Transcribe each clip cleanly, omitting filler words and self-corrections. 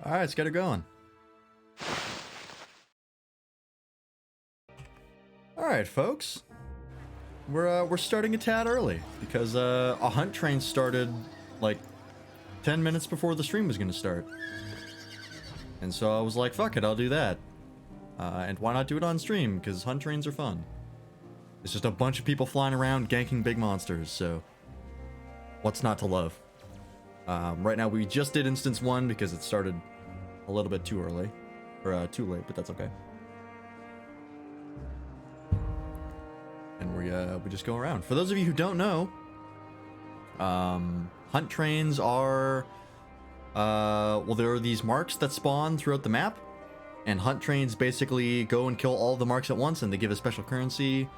All right, let's get her going. All right, folks. We're starting a tad early because a hunt train started like 10 minutes before the stream was going to start. And so I was like, fuck it, I'll do that. And why not do it on stream? Because hunt trains are fun. It's just a bunch of people flying around ganking big monsters, so what's not to love? Right now we just did instance 1 because it started a little bit too early. Or too late, but that's okay. And we just go around. For those of you who don't know, hunt trains are... well, there are these marks that spawn throughout the map. And hunt trains basically go and kill all the marks at once, and they give a special currency,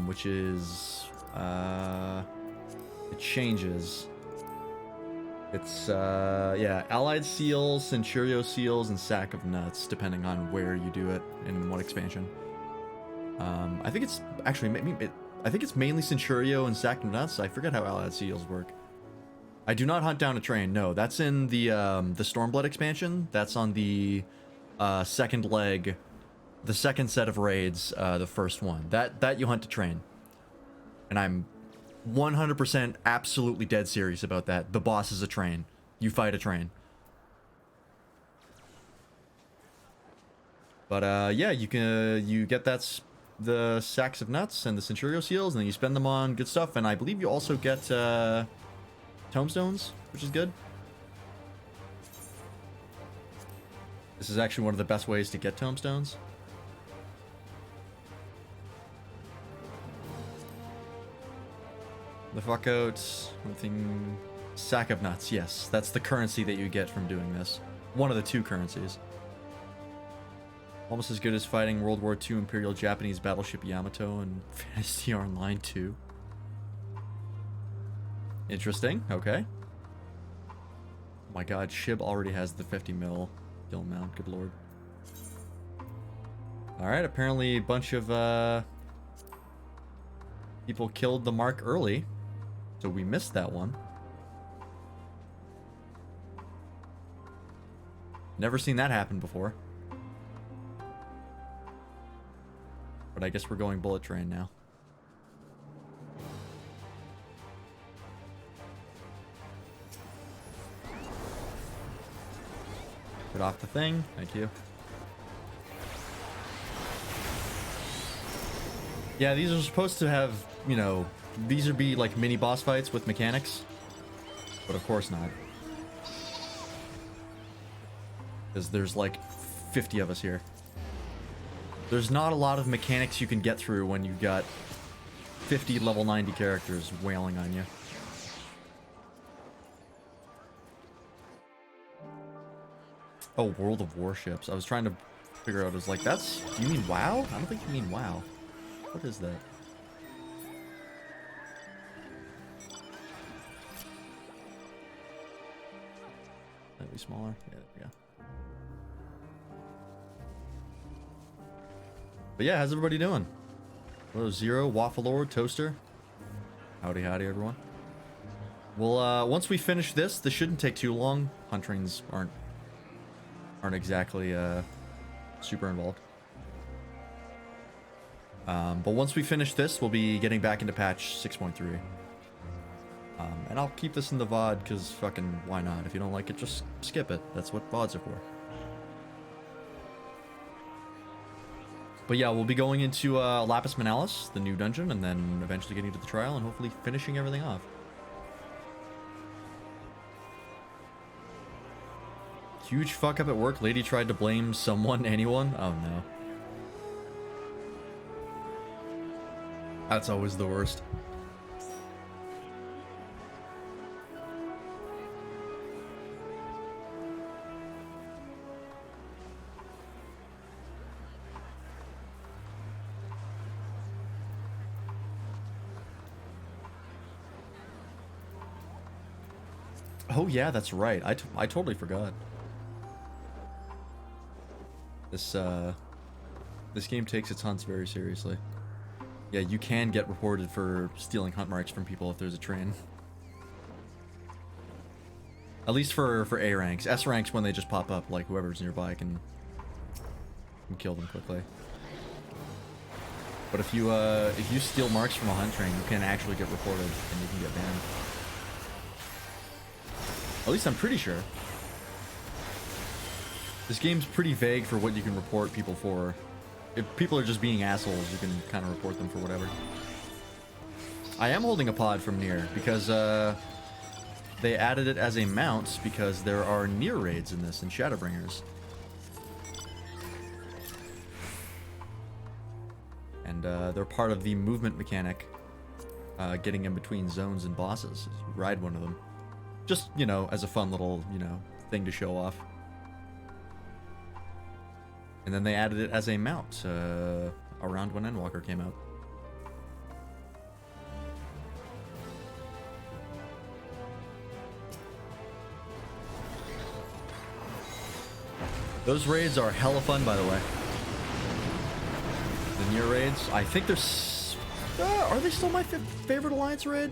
which is... it changes. It's, yeah, Allied Seals, Centurio Seals, and Sack of Nuts, depending on where you do it and what expansion. I think it's actually, I think it's mainly Centurio and Sack of Nuts. I forget how Allied Seals work. I do not hunt down a train. No, that's in the Stormblood expansion. That's on the second leg, the second set of raids, the first one. That you hunt a train. And I'm 100% absolutely dead serious about that. The boss is a train. You fight a train. But yeah, you get the sacks of nuts and the Centurio seals, and then you spend them on good stuff. And I believe you also get tombstones, which is good. This is actually one of the best ways to get tombstones. The fuck out. Something. Sack of nuts, yes. That's the currency that you get from doing this. One of the two currencies. Almost as good as fighting World War II Imperial Japanese battleship Yamato and Fantasy Online 2. Interesting, okay. Oh my god, Shib already has the 50 mil kill amount, good lord. Alright, apparently a bunch of people killed the mark early. So we missed that one. Never seen that happen before. But I guess we're going bullet train now. Get off the thing. Thank you. Yeah, these are supposed to have, you know, these would be like mini boss fights with mechanics. But of course not. Because there's like 50 of us here. There's not a lot of mechanics you can get through when you got 50 level 90 characters wailing on you. Oh, World of Warships. I was trying to figure out, I was like, that's... Do you mean WoW? I don't think you mean WoW. What is that? Slightly smaller. Yeah, there we go. But yeah, how's everybody doing? Hello, Zero, Waffle Lord, Toaster. Howdy, howdy, everyone. Well, once we finish this shouldn't take too long. Hunt trains aren't exactly super involved. But once we finish this, we'll be getting back into patch 6.3. And I'll keep this in the VOD because fucking why not? If you don't like it, just skip it. That's what VODs are for. But yeah, we'll be going into Lapis Manalis, the new dungeon, and then eventually getting to the trial and hopefully finishing everything off. Huge fuck up at work. Lady tried to blame someone, anyone. Oh no. That's always the worst. Oh yeah, that's right. I totally forgot. This game takes its hunts very seriously. Yeah, you can get reported for stealing hunt marks from people if there's a train. At least for A ranks. S ranks, when they just pop up, like whoever's nearby can kill them quickly. But if you steal marks from a hunt train, you can actually get reported and you can get banned. At least I'm pretty sure. This game's pretty vague for what you can report people for. If people are just being assholes, you can kind of report them for whatever. I am holding a pod from Nier because they added it as a mount because there are Nier raids in this and Shadowbringers. And they're part of the movement mechanic, getting in between zones and bosses. You ride one of them. Just, you know, as a fun little, you know, thing to show off. And then they added it as a mount around when Endwalker came out. Those raids are hella fun, by the way. The Nier raids, I think they're... are they still my favorite Alliance raid?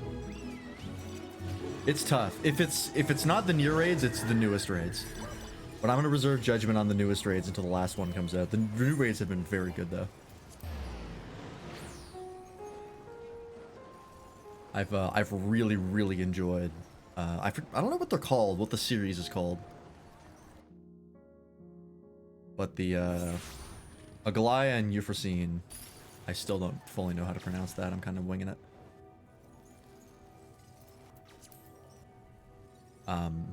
It's tough. If it's not the Nier raids, it's the newest raids. But I'm going to reserve judgment on the newest raids until the last one comes out. The new raids have been very good, though. I've really, really enjoyed... I don't know what they're called, what the series is called. But the, Agalaya and Euphrosyne, I still don't fully know how to pronounce that. I'm kind of winging it.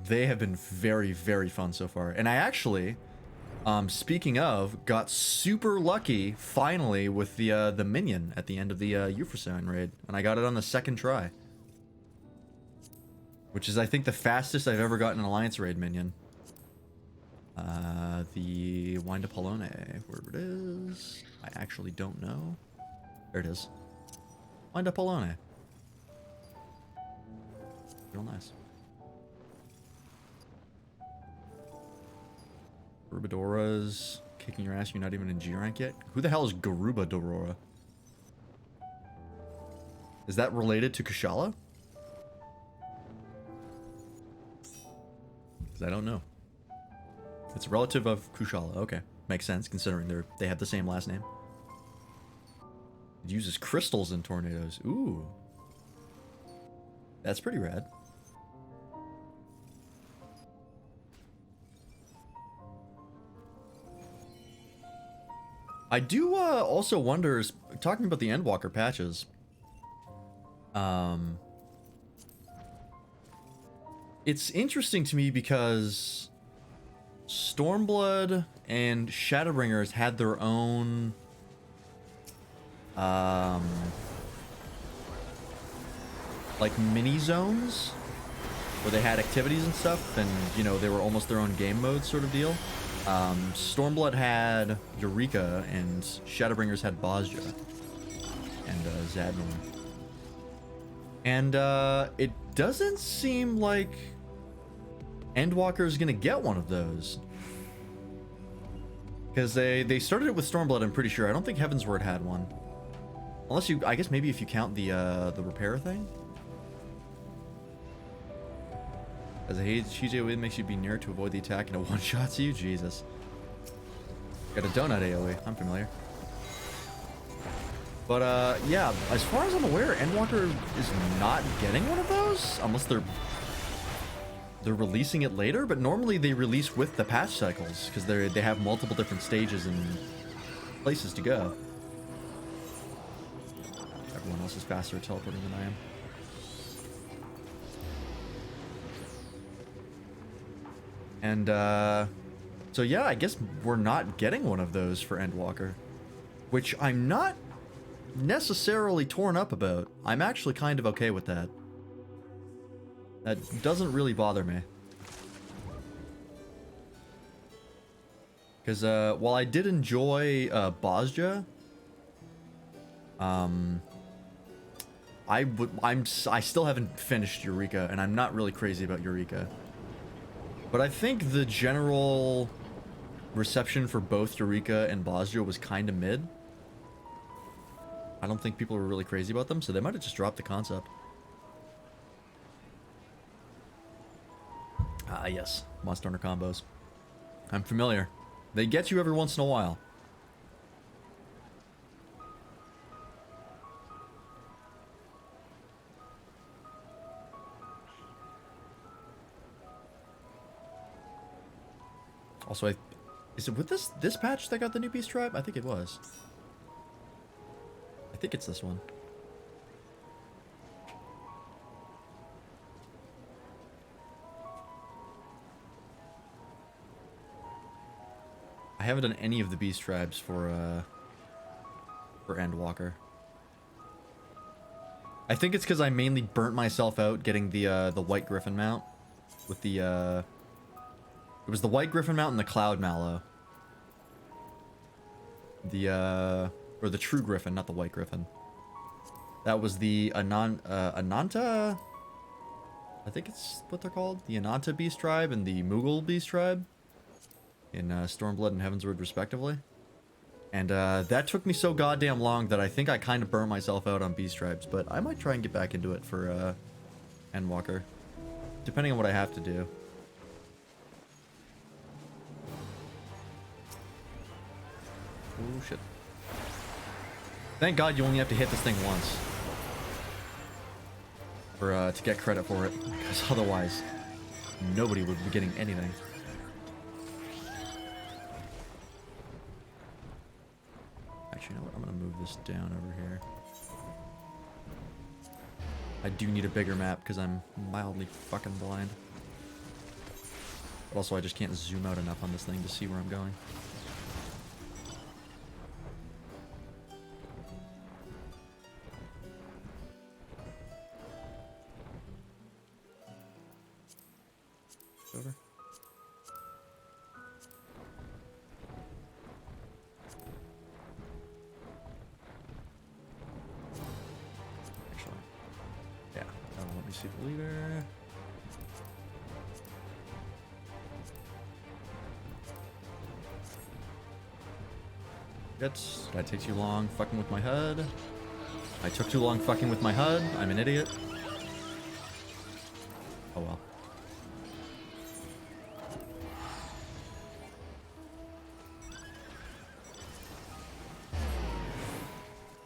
They have been very, very fun so far. And I actually, speaking of, got super lucky, finally, with the minion at the end of the, Euphrosyne raid. And I got it on the second try. Which is, I think, the fastest I've ever gotten an Alliance raid minion. The Wind Up Polone, wherever it is. I actually don't know. There it is. Wind Up Polone. Real nice. Garubadora's kicking your ass. You're not even in G rank yet? Who the hell is Garubadora? Is that related to Kushala? Because I don't know. It's a relative of Kushala. Okay. Makes sense, considering they have the same last name. It uses crystals in tornadoes. Ooh. That's pretty rad. I do also wonder, talking about the Endwalker patches, it's interesting to me because Stormblood and Shadowbringers had their own like mini zones where they had activities and stuff, and you know, they were almost their own game mode sort of deal. Stormblood had Eureka and Shadowbringers had Bozja and Zadnorn. And it doesn't seem like Endwalker is gonna get one of those, because they started it with Stormblood. I'm pretty sure. I don't think Heavensward had one, unless you. I guess maybe if you count the repair thing. As a HJ makes you be near to avoid the attack and it one-shots you. Jesus. Got a donut AoE. I'm familiar. But yeah, as far as I'm aware, Endwalker is not getting one of those unless they're releasing it later. But normally they release with the patch cycles because they have multiple different stages and places to go. Everyone else is faster at teleporting than I am. And so yeah, I guess we're not getting one of those for Endwalker, which I'm not necessarily torn up about. I'm actually kind of okay with that. That doesn't really bother me. Because while I did enjoy Bozja, I still haven't finished Eureka, and I'm not really crazy about Eureka. But I think the general reception for both Eureka and Bozja was kind of mid. I don't think people were really crazy about them, so they might have just dropped the concept. Ah, yes. Monster Hunter combos. I'm familiar. They get you every once in a while. Also, is it with this patch that got the new Beast Tribe? I think it was. I think it's this one. I haven't done any of the Beast Tribes for Endwalker. I think it's because I mainly burnt myself out getting the White Griffin mount with the it was the White Griffin mount and the Cloud Mallow. Or the True Griffin, not the White Griffin. That was the Ananta, I think it's what they're called, the Ananta Beast Tribe and the Moogle Beast Tribe in Stormblood and Heavensward respectively. And that took me so goddamn long that I think I kind of burned myself out on Beast Tribes, but I might try and get back into it for Endwalker, depending on what I have to do. Oh shit. Thank God you only have to hit this thing once for to get credit for it, because otherwise nobody would be getting anything. Actually, you know what? I'm gonna move this down over here. I do need a bigger map because I'm mildly fucking blind. But also I just can't zoom out enough on this thing to see where I'm going. Over. Actually, yeah. Let me see the leader. Did I take too long fucking with my HUD? I took too long fucking with my HUD. I'm an idiot. Oh well.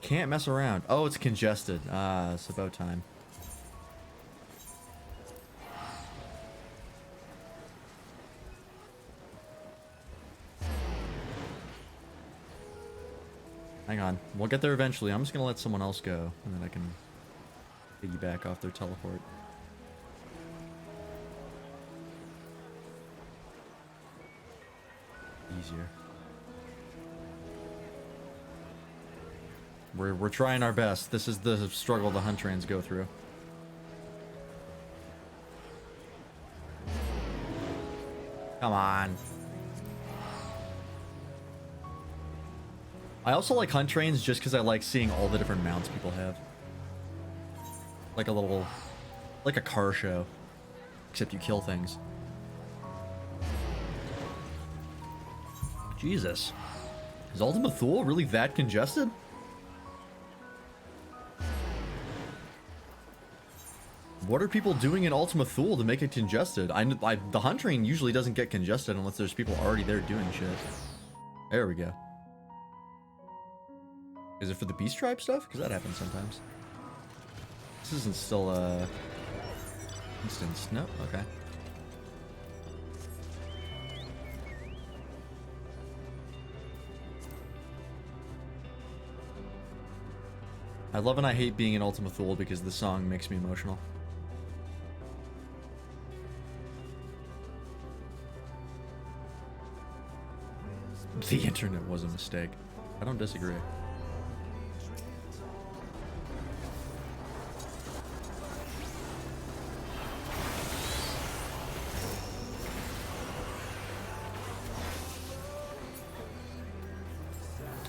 Can't mess around. Oh, it's congested. Ah, it's about time. Hang on. We'll get there eventually. I'm just gonna let someone else go, and then I can piggyback off their teleport. Easier. We're trying our best. This is the struggle the hunt trains go through. Come on. I also like hunt trains just because I like seeing all the different mounts people have. Like a little... like a car show. Except you kill things. Jesus. Is Ultima Thule really that congested? What are people doing in Ultima Thule to make it congested? The hunt train usually doesn't get congested unless there's people already there doing shit. There we go. Is it for the Beast Tribe stuff? Because that happens sometimes. This isn't still, instance. No? Okay. I love and I hate being in Ultima Thule because the song makes me emotional. The internet was a mistake. I don't disagree.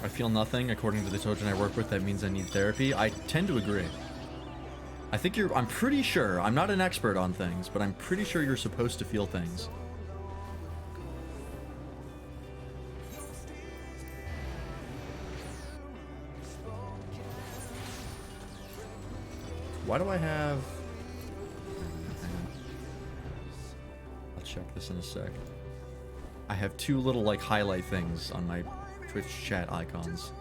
I feel nothing. According to the Tojan I work with, that means I need therapy. I tend to agree. I think I'm pretty sure, I'm not an expert on things, but I'm pretty sure you're supposed to feel things. Why do I have... I'll check this in a sec. I have two little, like, highlight things on my Twitch chat icons.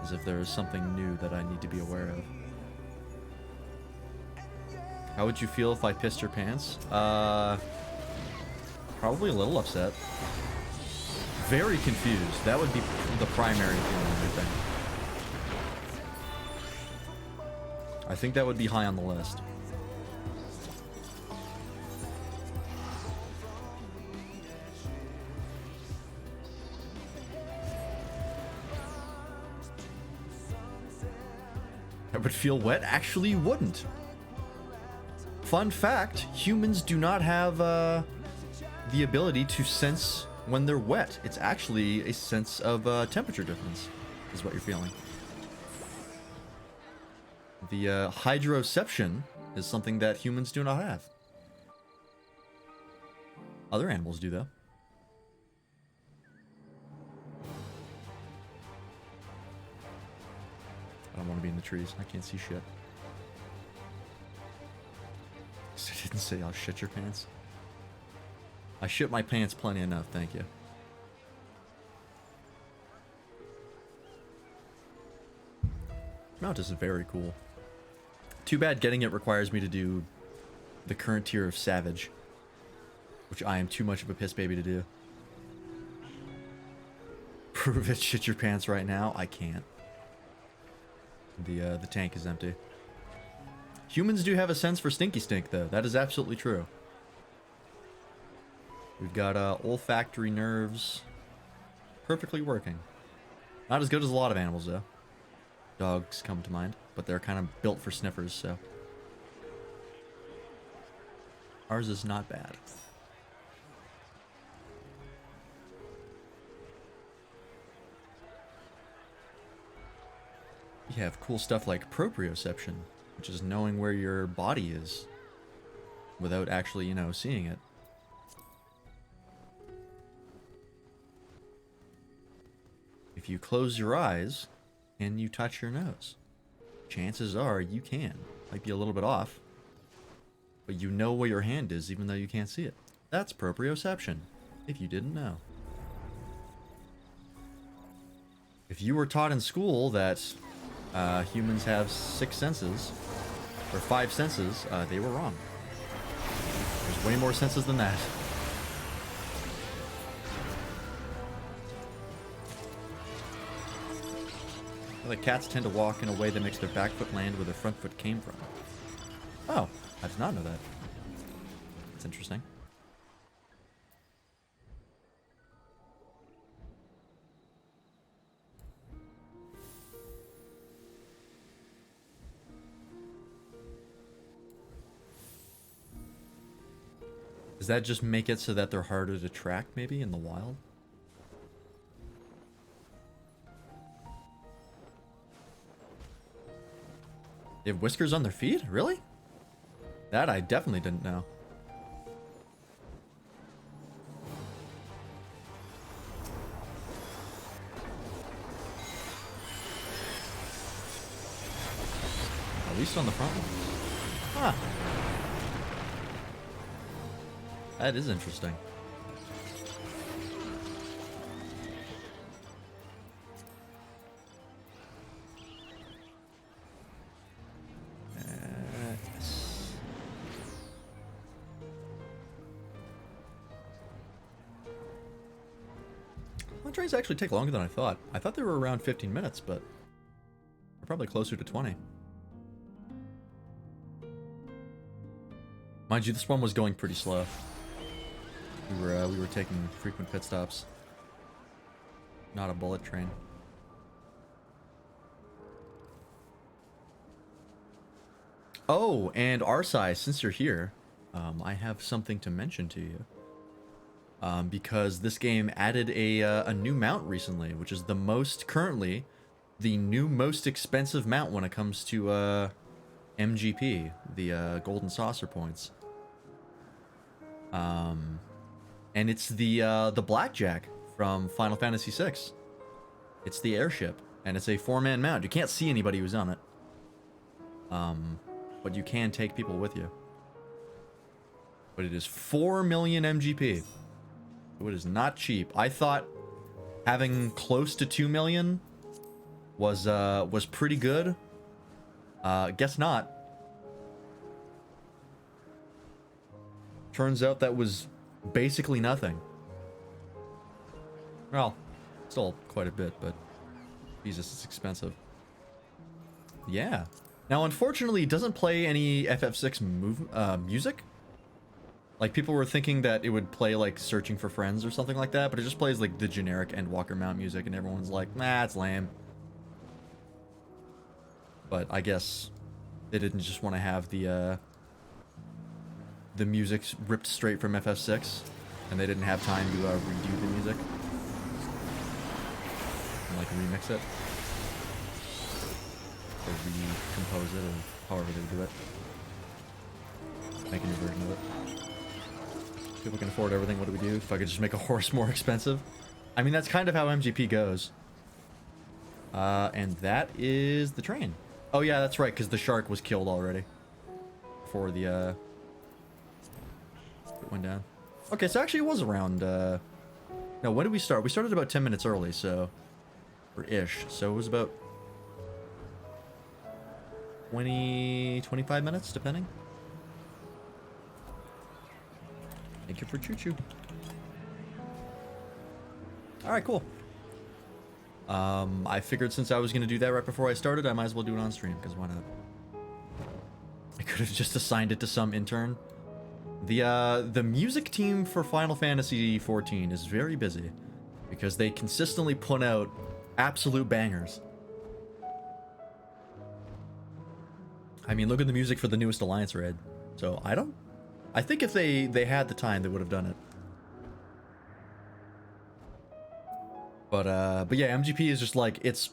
As if there is something new that I need to be aware of. How would you feel if I pissed your pants? Probably a little upset. Very confused. That would be the primary feeling, I think. I think that would be high on the list. I would feel wet? Actually, you wouldn't. Fun fact, humans do not have the ability to sense when they're wet. It's actually a sense of temperature difference, is what you're feeling. The hydroception is something that humans do not have. Other animals do, though. I don't want to be in the trees. I can't see shit. I didn't say I'll shit your pants. I shit my pants plenty enough, thank you. Mount is very cool. Too bad getting it requires me to do the current tier of Savage, which I am too much of a piss baby to do. Prove it, shit your pants right now? I can't. The tank is empty. Humans do have a sense for stinky stink, though. That is absolutely true. We've got olfactory nerves perfectly working. Not as good as a lot of animals, though. Dogs come to mind, but they're kind of built for sniffers, so. Ours is not bad. You have cool stuff like proprioception, which is knowing where your body is without actually, you know, seeing it. If you close your eyes and you touch your nose, chances are you can. Might be a little bit off, but you know where your hand is even though you can't see it. That's proprioception, if you didn't know. If you were taught in school that humans have 6 senses, or 5 senses, they were wrong. There's way more senses than that. The cats tend to walk in a way that makes their back foot land where their front foot came from. Oh, I did not know that. That's interesting. Does that just make it so that they're harder to track, maybe, in the wild? They have whiskers on their feet? Really? That I definitely didn't know. At least on the front one. Huh. That is interesting. Trains actually take longer than I thought. I thought they were around 15 minutes, but they're probably closer to 20. Mind you, this one was going pretty slow. We were taking frequent pit stops. Not a bullet train. Oh, and Arsai, since you're here, I have something to mention to you. Because this game added a new mount recently, which is currently the new most expensive mount when it comes to MGP, the Golden Saucer points. And it's the Blackjack from Final Fantasy VI. It's the airship, and it's a 4-man mount. You can't see anybody who's on it, but you can take people with you. But it is 4 million MGP. So it is not cheap. I thought having close to 2 million was pretty good. Guess not. Turns out that was basically nothing. Well, still quite a bit, but Jesus, it's expensive. Yeah. Now, unfortunately, it doesn't play any FF6 music. Like, people were thinking that it would play, like, Searching for Friends or something like that, but it just plays, like, the generic Endwalker mount music, and everyone's like, nah, it's lame. But I guess they didn't just want to have the music ripped straight from FF6, and they didn't have time to redo the music. And, like, remix it. Or recompose it, or however they do it. Make a new version of it. People can afford everything, what do we do? If I could just make a horse more expensive? I mean, that's kind of how MGP goes. And that is the train. Oh yeah, that's right, because the shark was killed already. Before the, it went down. Okay, so actually it was around, no, when did we start? We started about 10 minutes early, so... Or ish. So it was about... 25 minutes, depending. Thank you for choo-choo. Alright, cool. I figured since I was going to do that right before I started, I might as well do it on stream, because why not? I could have just assigned it to some intern. The music team for Final Fantasy XIV is very busy, because they consistently put out absolute bangers. I mean, look at the music for the newest Alliance raid. So, I think if they had the time, they would have done it. But yeah, MGP is just like, it's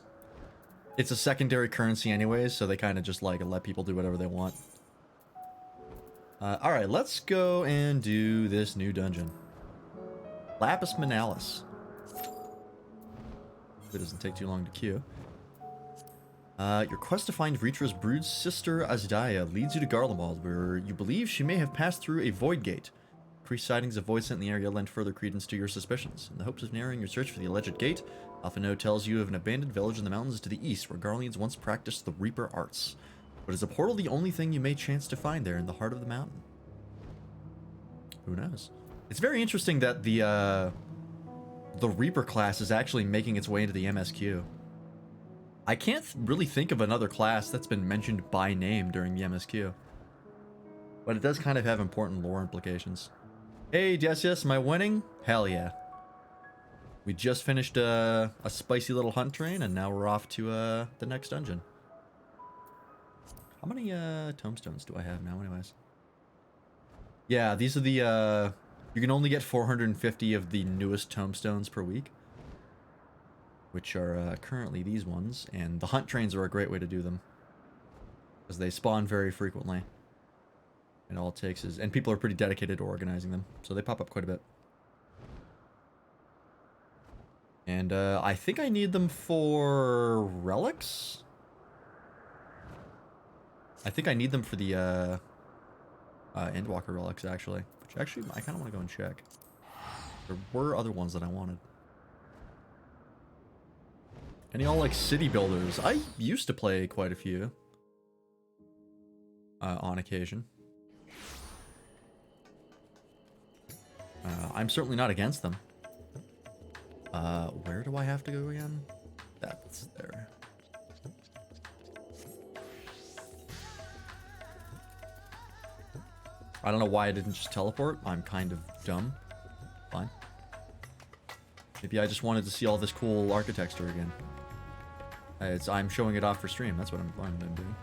a secondary currency anyways, so they kind of just like let people do whatever they want. Alright, let's go and do this new dungeon. Lapis Manalis. It doesn't take too long to queue. Your quest to find Ritra's brood sister Azadaya leads you to Garlemald, where you believe she may have passed through a void gate. Increased sightings of void sent in the area lend further credence to your suspicions. In the hopes of narrowing your search for the alleged gate, Alphino tells you of an abandoned village in the mountains to the east, where Garleans once practiced the Reaper arts. But is a portal the only thing you may chance to find there in the heart of the mountain? Who knows? It's very interesting that the Reaper class is actually making its way into the MSQ. I can't really think of another class that's been mentioned by name during the MSQ. But it does kind of have important lore implications. Hey, yes, am I winning? Hell yeah. We just finished a spicy little hunt train, and now we're off to the next dungeon. How many tomestones do I have now anyways? Yeah, these are the... you can only get 450 of the newest tomestones per week. Which are currently these ones, and the hunt trains are a great way to do them. Because they spawn very frequently. And all it takes is... And people are pretty dedicated to organizing them, so they pop up quite a bit. And I think I need them for relics? I think I need them for the Endwalker relics, actually. Which actually, I kind of want to go and check. There were other ones that I wanted. And y'all like city builders? I used to play quite a few. On occasion. I'm certainly not against them. Where do I have to go again? That's there. I don't know why I didn't just teleport. I'm kind of dumb. Fine. Maybe I just wanted to see all this cool architecture again. I'm showing it off for stream. That's what I'm doing.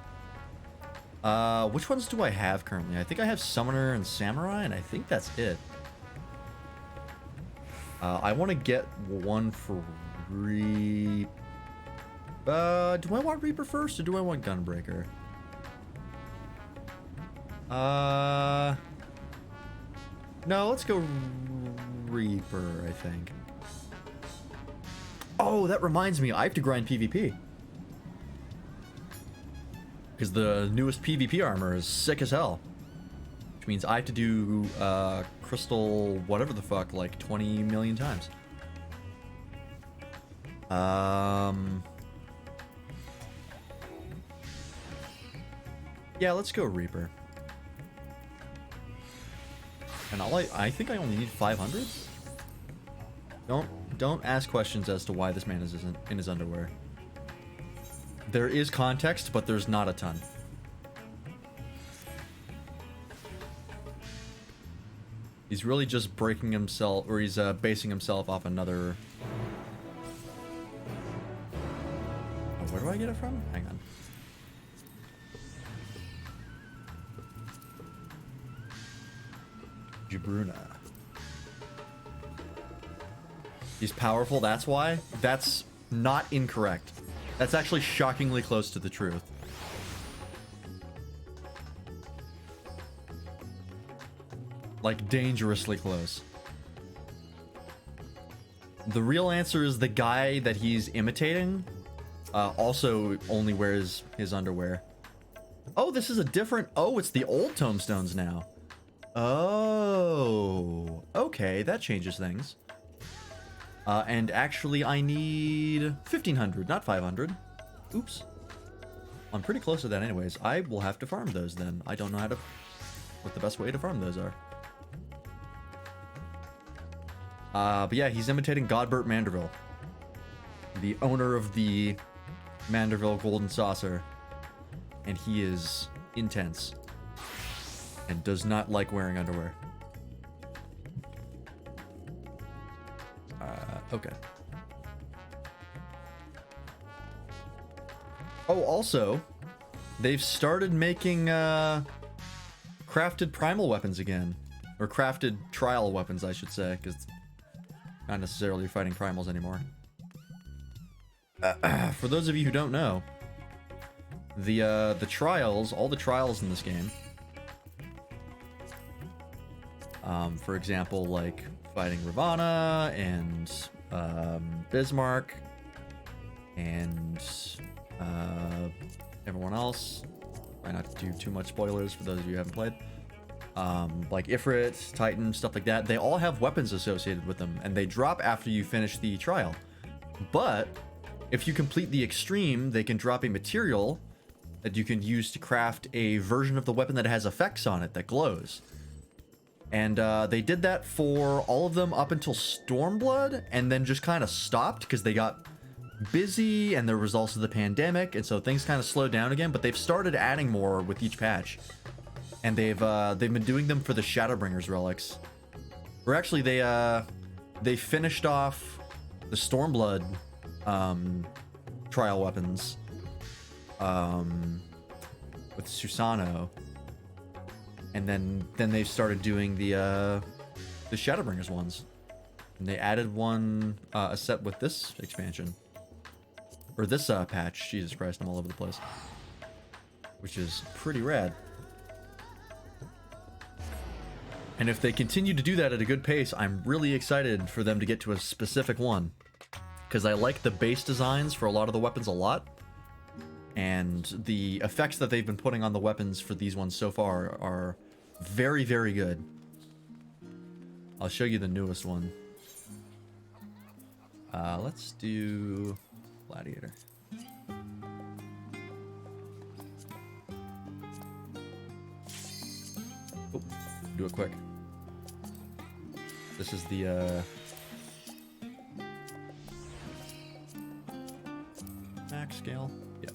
Which ones do I have currently? I think I have Summoner and Samurai, and I think that's it. I want to get one for do I want Reaper first, or do I want Gunbreaker? No, let's go Reaper, I think. Oh, that reminds me, I have to grind PvP. Because the newest PvP armor is sick as hell. Which means I have to do crystal whatever the fuck like 20 million times. Yeah, let's go Reaper. And I think I only need 500. Don't ask questions as to why this man is in his underwear. There is context, but there's not a ton. He's really just breaking himself, or he's basing himself off another. Oh, where do I get it from? Hang on. Jabruna. He's powerful, that's why? That's not incorrect. That's actually shockingly close to the truth. Like, dangerously close. The real answer is the guy that he's imitating also only wears his underwear. Oh, this is a different... Oh, it's the old tombstones now. Oh, okay, that changes things. And actually, I need 1,500, not 500. Oops. I'm pretty close to that anyways. I will have to farm those then. I don't know what the best way to farm those are. But yeah, he's imitating Godbert Manderville, the owner of the Manderville Golden Saucer. And he is intense. And does not like wearing underwear. Okay. Oh, also, they've started making crafted primal weapons again. Or crafted trial weapons, I should say, because not necessarily fighting primals anymore. For those of you who don't know, the trials, all the trials in this game, for example, like fighting Ravana and Bismarck and everyone else. Try not to do too much spoilers for those of you who haven't played. Like Ifrit, Titan, stuff like that. They all have weapons associated with them, and they drop after you finish the trial. But if you complete the extreme, they can drop a material that you can use to craft a version of the weapon that has effects on it that glows. And they did that for all of them up until Stormblood, and then just kind of stopped because they got busy, and there was also the pandemic, and so things kind of slowed down again. But they've started adding more with each patch, and they've been doing them for the Shadowbringers relics. Or actually, they finished off the Stormblood trial weapons with Susano. And then they started doing the Shadowbringers ones. And they added one, a set with this expansion. Or this patch. Jesus Christ, I'm all over the place. Which is pretty rad. And if they continue to do that at a good pace, I'm really excited for them to get to a specific one. Because I like the base designs for a lot of the weapons a lot. And the effects that they've been putting on the weapons for these ones so far are very, very good. I'll show you the newest one. Let's do Gladiator. Oh, do it quick. This is the max scale. Yeah.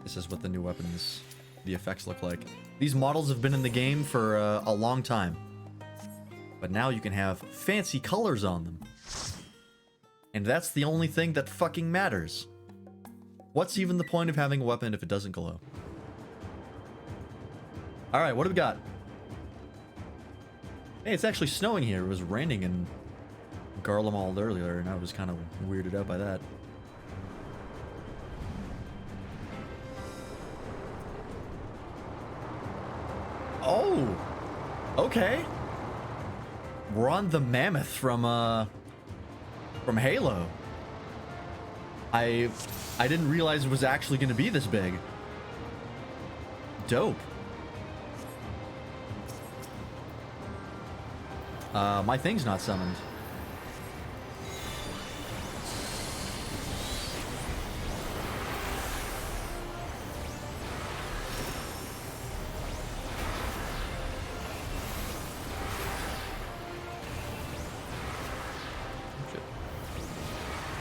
This is what the new weapons, the effects look like. These models have been in the game for a long time. But now you can have fancy colors on them. And that's the only thing that fucking matters. What's even the point of having a weapon if it doesn't glow? Alright, what do we got? Hey, it's actually snowing here. It was raining in Garlemald earlier, and I was kind of weirded out by that. Oh! Okay. We're on the mammoth from Halo. I didn't realize it was actually going to be this big. Dope. My thing's not summoned.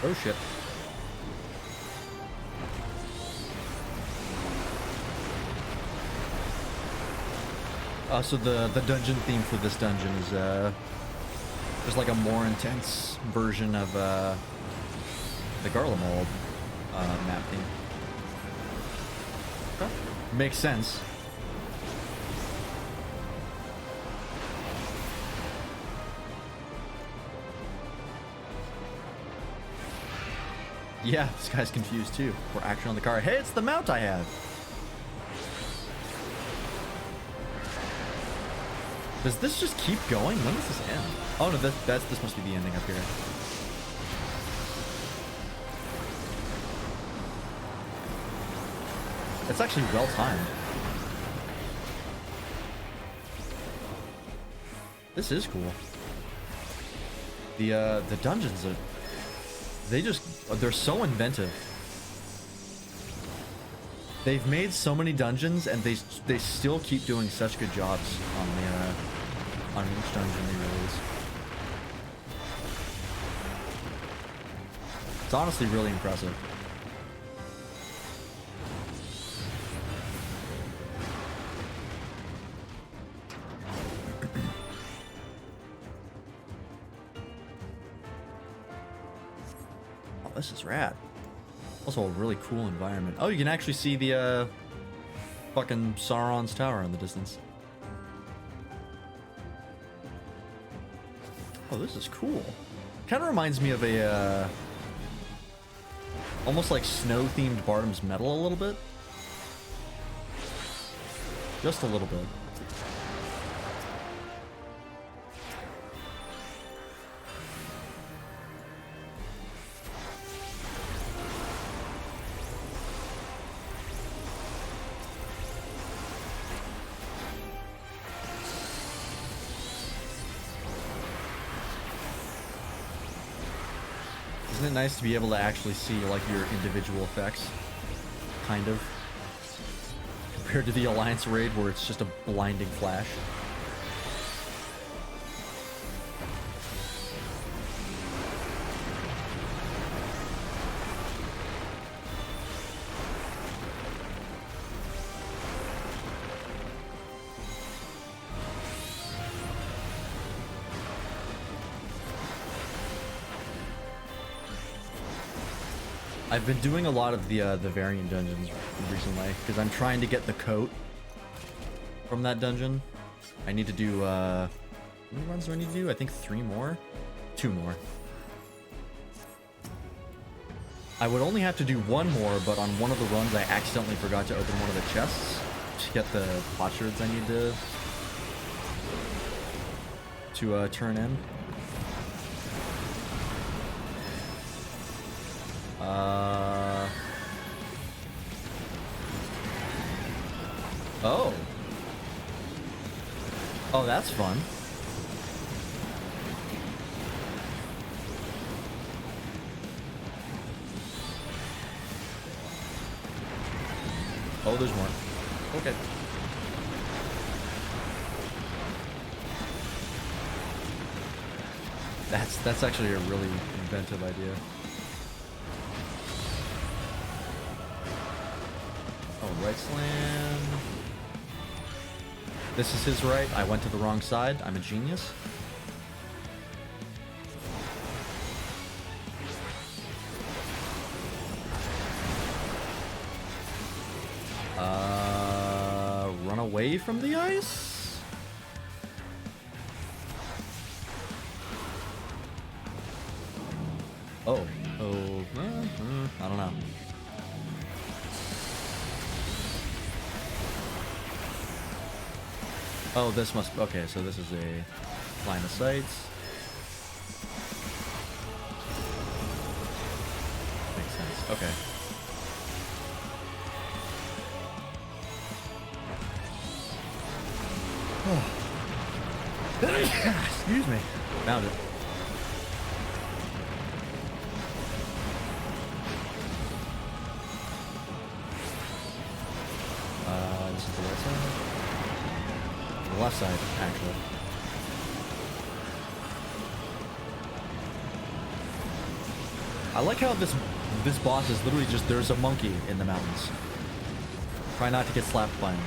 Oh shit. So the dungeon theme for this dungeon is there's like a more intense version of the Garlemald map theme. Huh? Makes sense. Yeah, this guy's confused too. We're actually on the car. Hey, it's the mount I have. Does this just keep going? When does this end? Oh no, this must be the ending up here. It's actually well timed. This is cool. The dungeons are, they're so inventive. They've made so many dungeons, and they still keep doing such good jobs on each dungeon they release. It's honestly really impressive. Oh, this is rad. Also a really cool environment. Oh, you can actually see the fucking Sauron's tower in the distance. Oh, this is cool. Kind of reminds me of a almost like snow-themed Bardam's Metal a little bit. Just a little bit. Isn't it nice to be able to actually see like your individual effects? Kind of. Compared to the Alliance raid where it's just a blinding flash. I've been doing a lot of the variant dungeons recently because I'm trying to get the coat from that dungeon. I need to do how many runs do I need to do? I think 3 more? 2 more. I would only have to do 1 more, but on one of the runs I accidentally forgot to open one of the chests to get the potsherds I need to turn in. Oh. Oh, that's fun. Oh, there's more. Okay. That's actually a really inventive idea. Oh, right slam. This is his right. I went to the wrong side. I'm a genius. Run away from the ice? Oh. Oh. I don't know. Oh, this must... Okay, so this is a line of sight. Makes sense. Okay. Excuse me. Found it. This is the right side? The left side, actually. I like how this boss is literally just, there's a monkey in the mountains. Try not to get slapped by him.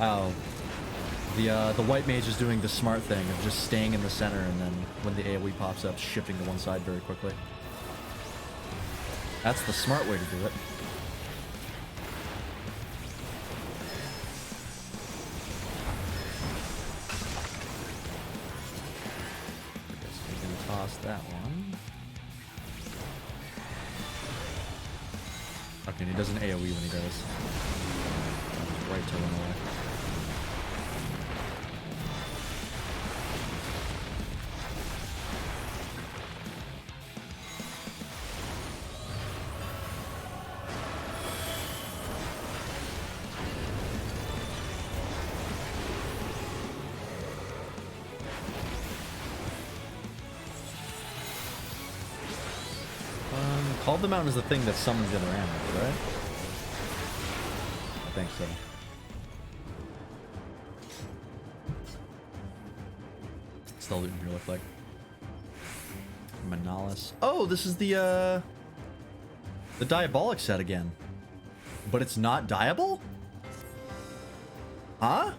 Oh. The white mage is doing the smart thing of just staying in the center, and then when the AoE pops up, shifting to one side very quickly. That's the smart way to do it. I guess we can toss that one. Okay, and he does an AoE when he does. Right to run away. Called the Mountain is the thing that summons the other animals, right? I think so. Still didn't really look like. Manalis. Oh, this is the Diabolic set again. But it's not Diabol? Huh?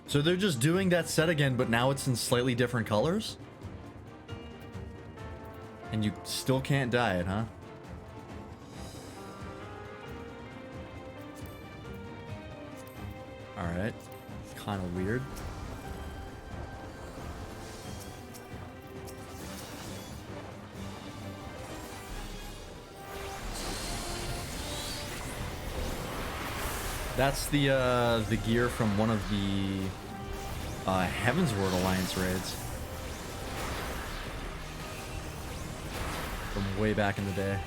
So they're just doing that set again, but now it's in slightly different colors? And you still can't dye it, huh? Alright. Kind of weird. That's the gear from one of the Heavensward Alliance raids. From way back in the day.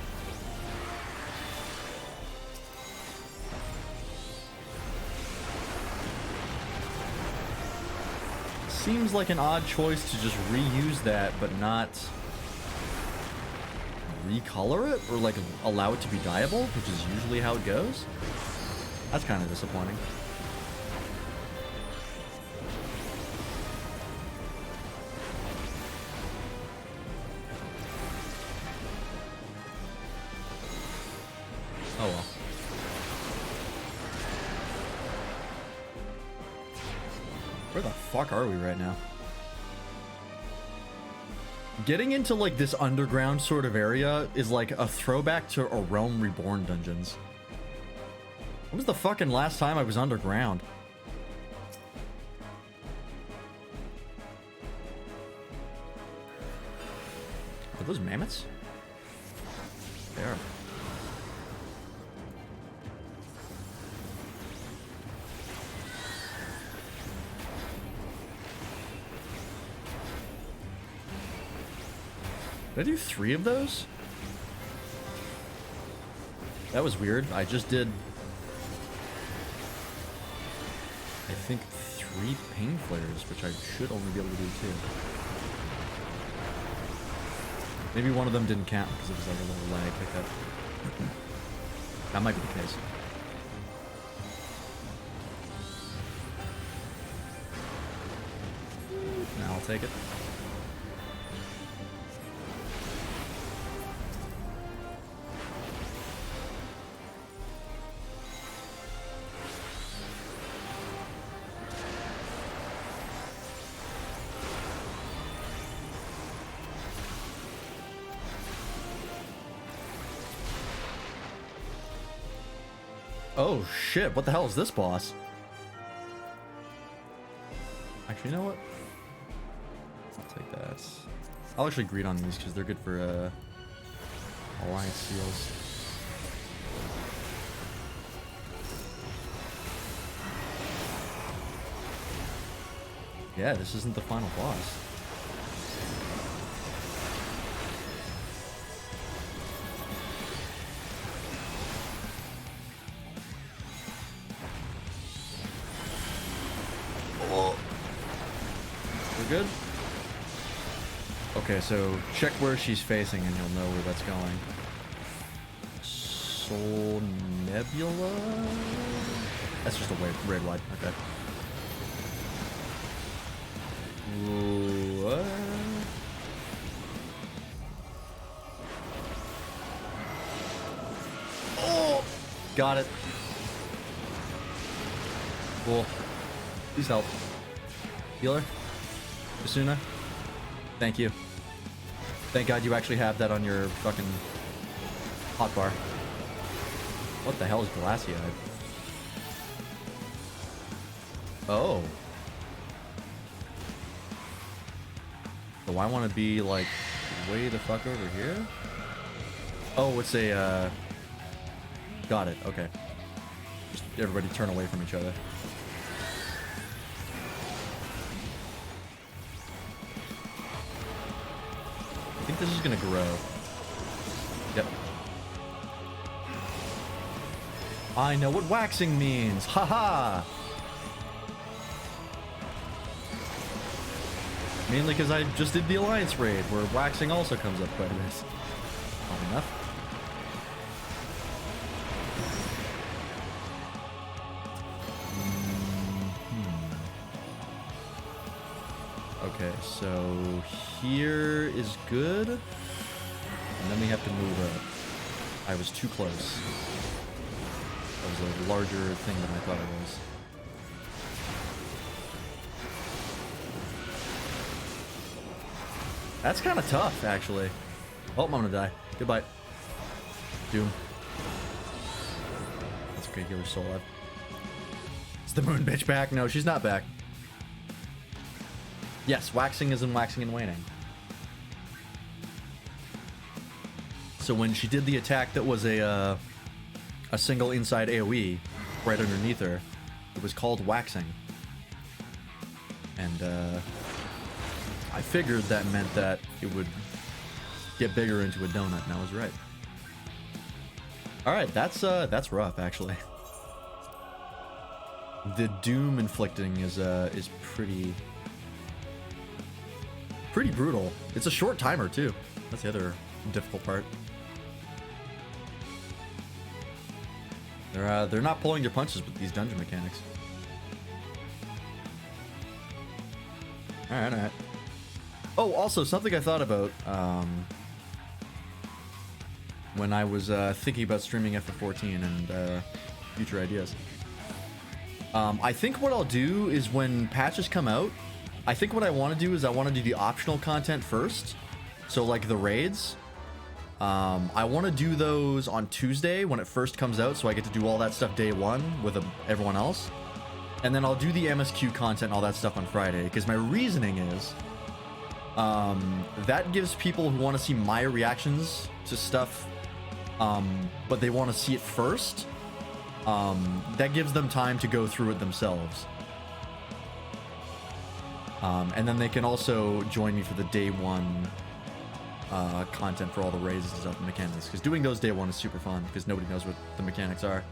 Seems like an odd choice to just reuse that, but not recolor it, or like allow it to be dyeable, which is usually how it goes. That's kind of disappointing. Oh well. Where the fuck are we right now? Getting into like this underground sort of area is like a throwback to a Realm Reborn dungeons. When was the fucking last time I was underground? Are those mammoths? They are. Did I do 3 of those? That was weird. I just did, I think, 3 pain flares, which I should only be able to do 2. Maybe one of them didn't count because it was like a little lag pickup. That might be the case. Now I'll take it. Oh shit, what the hell is this boss? Actually, you know what? I'll take that. I'll actually greed on these because they're good for Alliance seals. Yeah, this isn't the final boss. Oh. We're good? Okay, so check where she's facing and you'll know where that's going. Soul Nebula? That's just a red light. Okay. What? Oh! Got it. Cool. Please help. Healer? Kasuna? Thank you. Thank God you actually have that on your fucking hotbar. What the hell is glassy-eyed? Oh. So I want to be, like, way the fuck over here? Oh, it's a, Got it, okay. Just everybody turn away from each other. I think this is gonna grow. Yep. I know what waxing means! Haha! Mainly because I just did the Alliance raid, where waxing also comes up quite a bit. Not enough. Okay, so here is good. And then we have to move up. I was too close. That was a larger thing than I thought it was. That's kind of tough, actually. Oh, I'm gonna die. Goodbye. Doom. That's okay, healer's still alive. Is the moon bitch back? No, she's not back. Yes, waxing is in waxing and waning. So when she did the attack that was a single inside AoE right underneath her, it was called waxing. And I figured that meant that it would get bigger into a donut, and I was right. Alright, that's rough, actually. The doom inflicting is pretty brutal. It's a short timer too. That's the other difficult part. They're not pulling their punches with these dungeon mechanics. Alright. Oh, also something I thought about when I was thinking about streaming FF14 and future ideas. I think what I'll do is when patches come out, I think what I want to do is I want to do the optional content first. So like the raids. I want to do those on Tuesday when it first comes out, so I get to do all that stuff day one with everyone else. And then I'll do the MSQ content and all that stuff on Friday, because my reasoning is that gives people who want to see my reactions to stuff, but they want to see it first, that gives them time to go through it themselves. And then they can also join me for the day one content for all the raids and stuff and mechanics, because doing those day one is super fun because nobody knows what the mechanics are.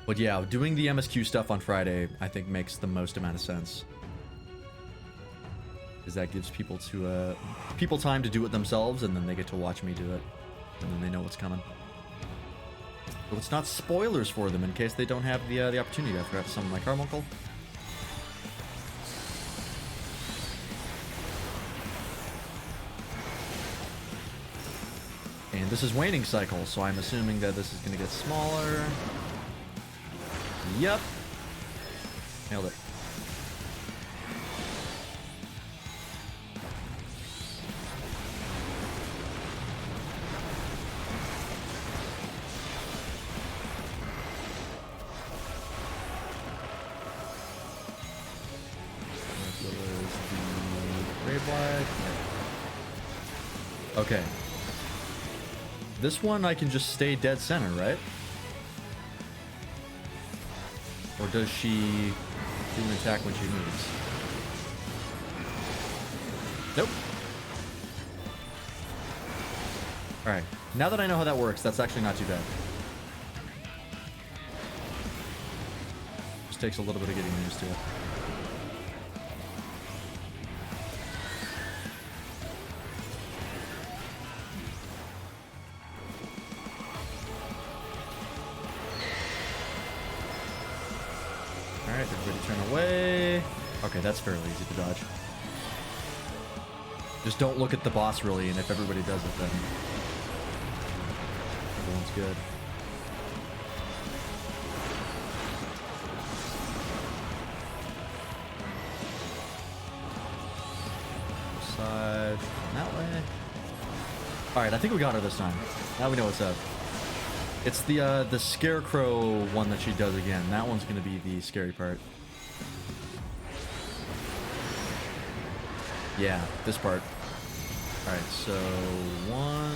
But yeah, doing the MSQ stuff on Friday I think makes the most amount of sense, because that gives people time to do it themselves, and then they get to watch me do it, and then they know what's coming. But it's not spoilers for them in case they don't have the opportunity. I forgot to summon my Carbuncle. And this is waning cycle, so I'm assuming that this is going to get smaller. Yep. Nailed it. Okay. This one I can just stay dead center, right? Or does she do an attack when she moves? Nope. Alright. Now that I know how that works, that's actually not too bad. Just takes a little bit of getting used to it. Alright, everybody turn away. Okay, that's fairly easy to dodge. Just don't look at the boss really, and if everybody does it, then everyone's good. Side that way. Alright, I think we got her this time. Now we know what's up. It's the scarecrow one that she does again. That one's gonna be the scary part. Yeah, this part. Alright, so one.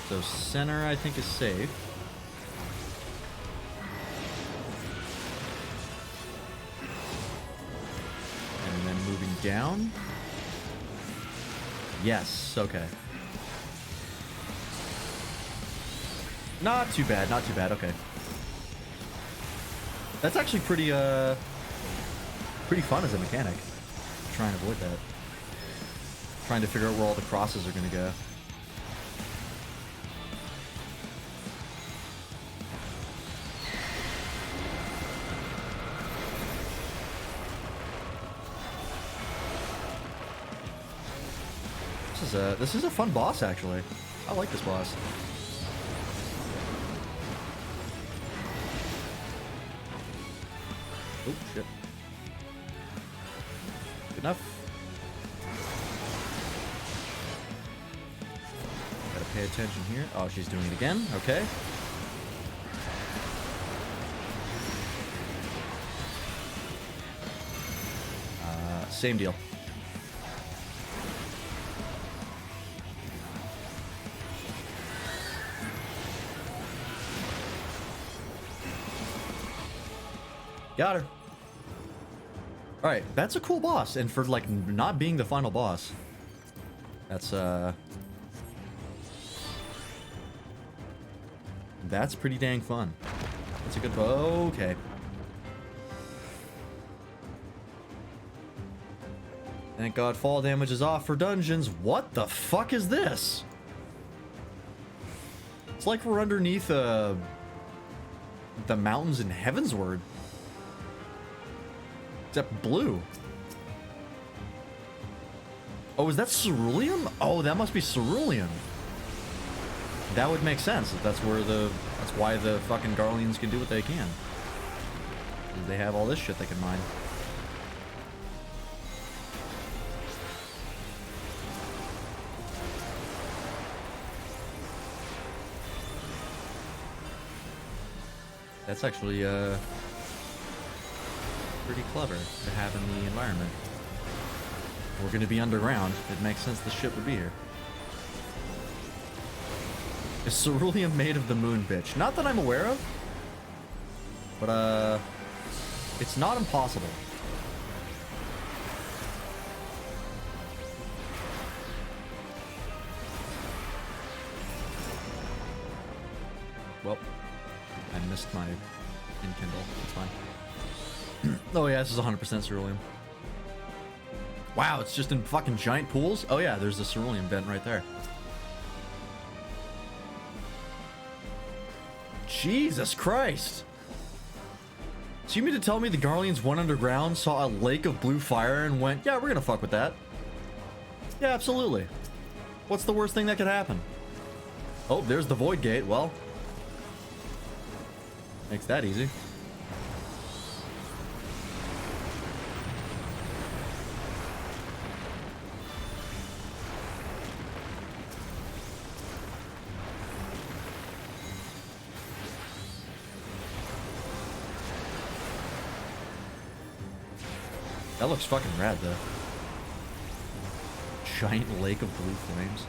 So center I think is safe. And then moving down. Yes, okay. Not too bad, not too bad, okay. That's actually pretty fun as a mechanic. Trying to avoid that. Trying to figure out where all the crosses are gonna go. This is a fun boss actually. I like this boss. Oh shit. Good enough. Gotta pay attention here. Oh, she's doing it again. Okay. Same deal. Got her. Alright, that's a cool boss, and for, like, not being the final boss. That's pretty dang fun. That's a good... Okay. Thank God fall damage is off for dungeons. What the fuck is this? It's like we're underneath, the mountains in Heavensward. Except blue. Oh, is that ceruleum? Oh, that must be ceruleum. That would make sense. That's why the fucking Garleans can do what they can. They have all this shit they can mine. That's actually, pretty clever to have in the environment. We're gonna be underground. It makes sense the ship would be here. Is ceruleum made of the moon, bitch? Not that I'm aware of. But, it's not impossible. Well, I missed my enkindle. It's fine. Oh yeah, this is 100% ceruleum. Wow, it's just in fucking giant pools? Oh yeah, there's the ceruleum vent right there. Jesus Christ! So you mean to tell me the Garleans went underground, saw a lake of blue fire, and went, yeah, we're gonna fuck with that? Yeah, absolutely. What's the worst thing that could happen? Oh, there's the void gate. Well, makes that easy. That looks fucking rad, though. Giant lake of blue flames.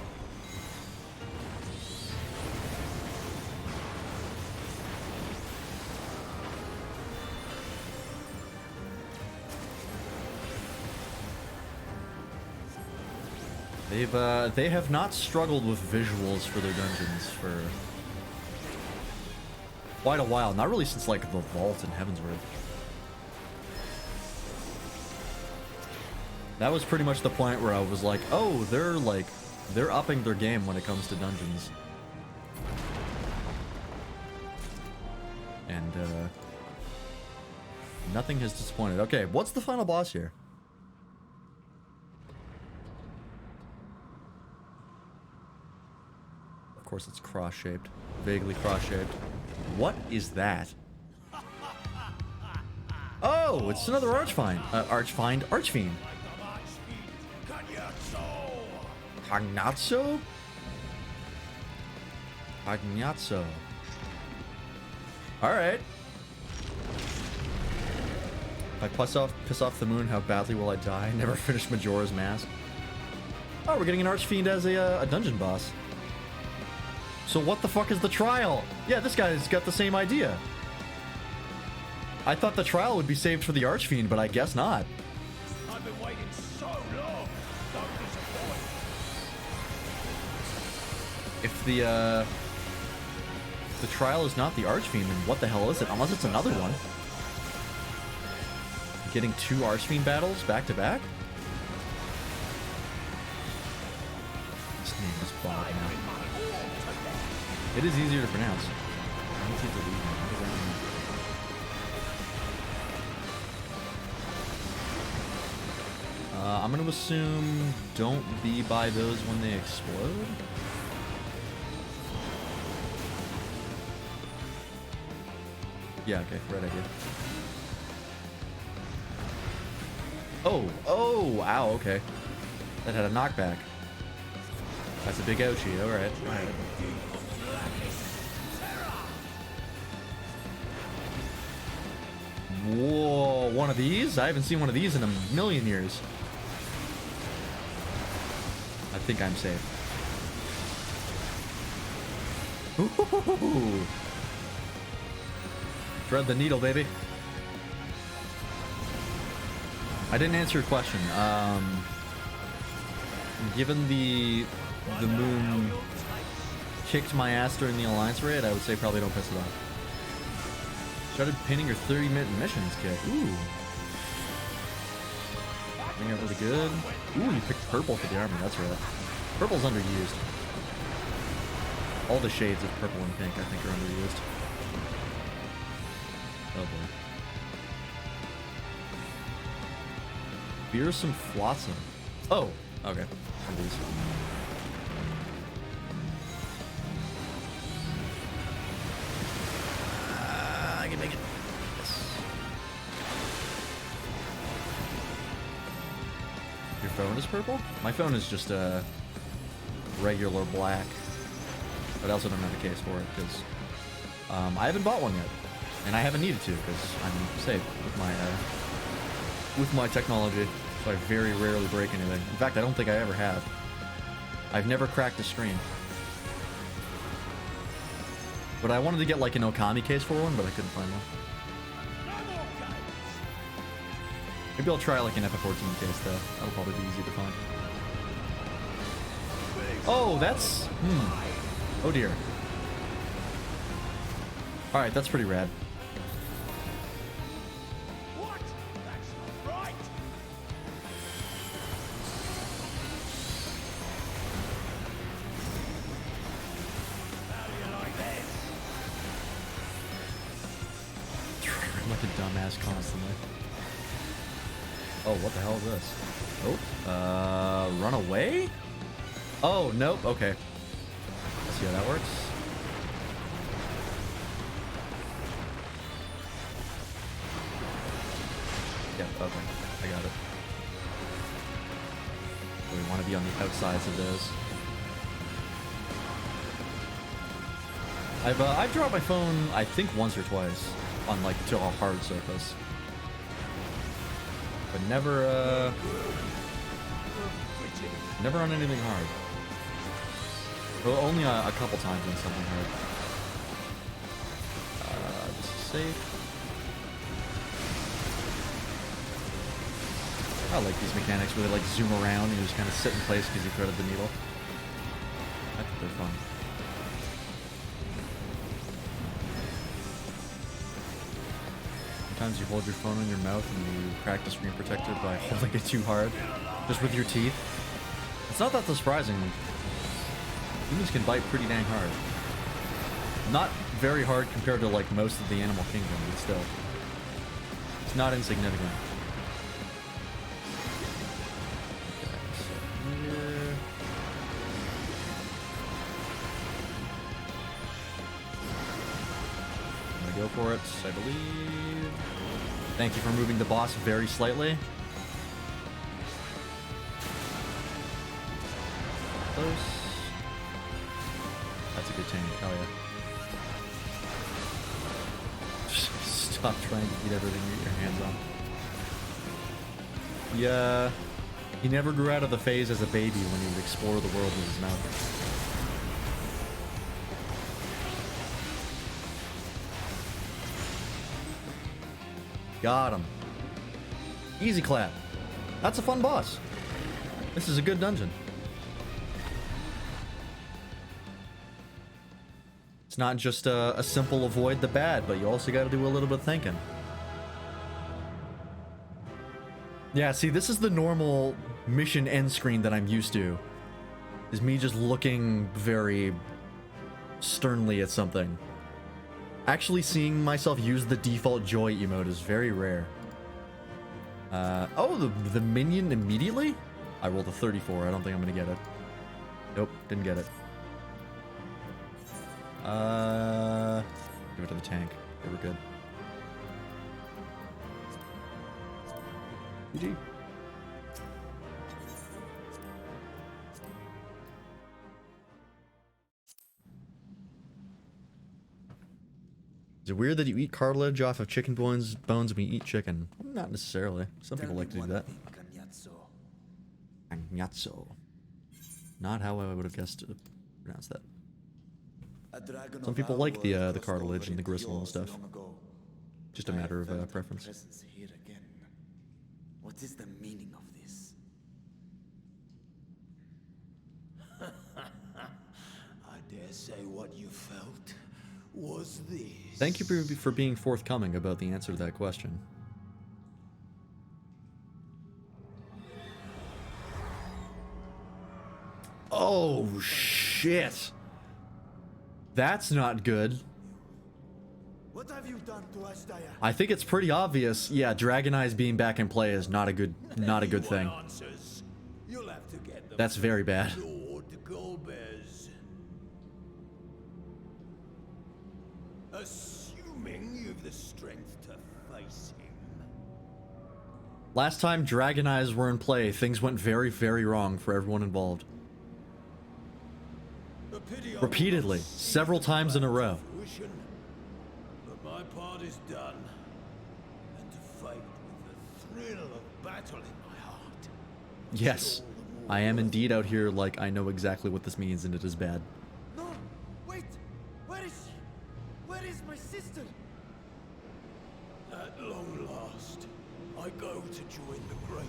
They have not struggled with visuals for their dungeons for quite a while. Not really since like the Vault in Heavensward. That was pretty much the point where I was like, oh, they're upping their game when it comes to dungeons. And nothing has disappointed. Okay, what's the final boss here? Of course it's cross-shaped. Vaguely cross-shaped. What is that? Oh, it's another Archfiend. Archfiend. Cagnazzo? Cagnazzo. Alright. If I piss off the moon, how badly will I die? Never finish Majora's Mask. Oh, we're getting an Archfiend as a dungeon boss. So what the fuck is the trial? Yeah, this guy's got the same idea. I thought the trial would be saved for the Archfiend, but I guess not. I've been waiting so long. Don't disappoint. If the trial is not the Archfiend, then what the hell is it? Unless it's another one. Getting 2 Archfiend battles back to back? This name is Bob now. It is easier to pronounce. I'm gonna assume don't be by those when they explode. Yeah, okay, right idea. Oh, wow, okay. That had a knockback. That's a big ouchie, alright. Whoa, one of these? I haven't seen one of these in a million years. I think I'm safe. Ooh. Thread the needle, baby. I didn't answer your question. Given the moon kicked my ass during the Alliance raid, I would say probably don't piss it off. Started pinning your 30-minute missions kit. Ooh. Coming out really good. Ooh, you picked purple for the armor. That's right. Purple's underused. All the shades of purple and pink, I think, are underused. Oh boy. Fearsome Flotsam. Oh, okay. I can make it. Yes. Your phone is purple? My phone is just a regular black. But I also don't have a case for it because I haven't bought one yet. And I haven't needed to because I'm safe with my technology. So I very rarely break anything. In fact, I don't think I ever have. I've never cracked a screen. But I wanted to get like an Okami case for one, but I couldn't find one. Maybe I'll try like an FF14 case though. That'll probably be easy to find. Oh, that's... Oh dear. Alright, that's pretty rad. What? That's not right. How do you like this? I'm like a dumbass constantly. Oh, what the hell is this? Oh, run away? Oh, nope, okay. Let's see how that works. Yep, okay, I got it. So we want to be on the outsides of those. I've dropped my phone, I think once or twice, on like to a hard surface. But never on anything hard. Well, only a couple times on something hard. This is safe. I like these mechanics where they like zoom around and you just kind of sit in place because you threaded the needle. I think they're fun. sometimes you hold your phone in your mouth and you crack the screen protector by holding it too hard, just with your teeth. It's not that surprising. Humans can bite pretty dang hard. Not very hard compared to like most of the animal kingdom, but still. It's not insignificant. Okay, so here. I'm gonna go for it, I believe. Thank you for moving the boss very slightly. Close. That's a good tank. Hell yeah. Stop trying to eat everything you get your hands on. Yeah. He never grew out of the phase as a baby when he would explore the world with his mouth. Got him. Easy clap. That's a fun boss. This is a good dungeon. It's not just a simple avoid the bad, but you also got to do a little bit of thinking. Yeah, see, this is the normal mission end screen that I'm used to. Is me just looking very sternly at something. Actually seeing myself use the default joy emote is very rare. Oh, the minion immediately? I rolled a 34. I don't think I'm gonna get it. Nope, didn't get it. Give it to the tank. Okay, we're good. GG. Is it weird that you eat cartilage off of chicken bones when you eat chicken? Not necessarily. Some people like to do that. Agnazzo. Not how I would have guessed to pronounce that. Some people like the cartilage and the gristle and stuff. Just a matter of preference. What is the meaning of this? I dare say what you felt was this. Thank you for being forthcoming about the answer to that question. Oh, shit. That's not good. What have you done to Ashdaya? I think it's pretty obvious. Yeah, Dragon Eyes being back in play is not a good thing. You'll have to get them. That's very bad. Lord Golbez. Assuming you've the strength to face him. Last time Dragon Eyes were in play, things went very, very wrong for everyone involved. Repeatedly, several times in a row. But my part is done. And to fight with the thrill of battle in my heart. Yes, I am indeed out here like I know exactly what this means and it is bad. No! Wait! Where is she? Where is my sister? At long last, I go to join the great.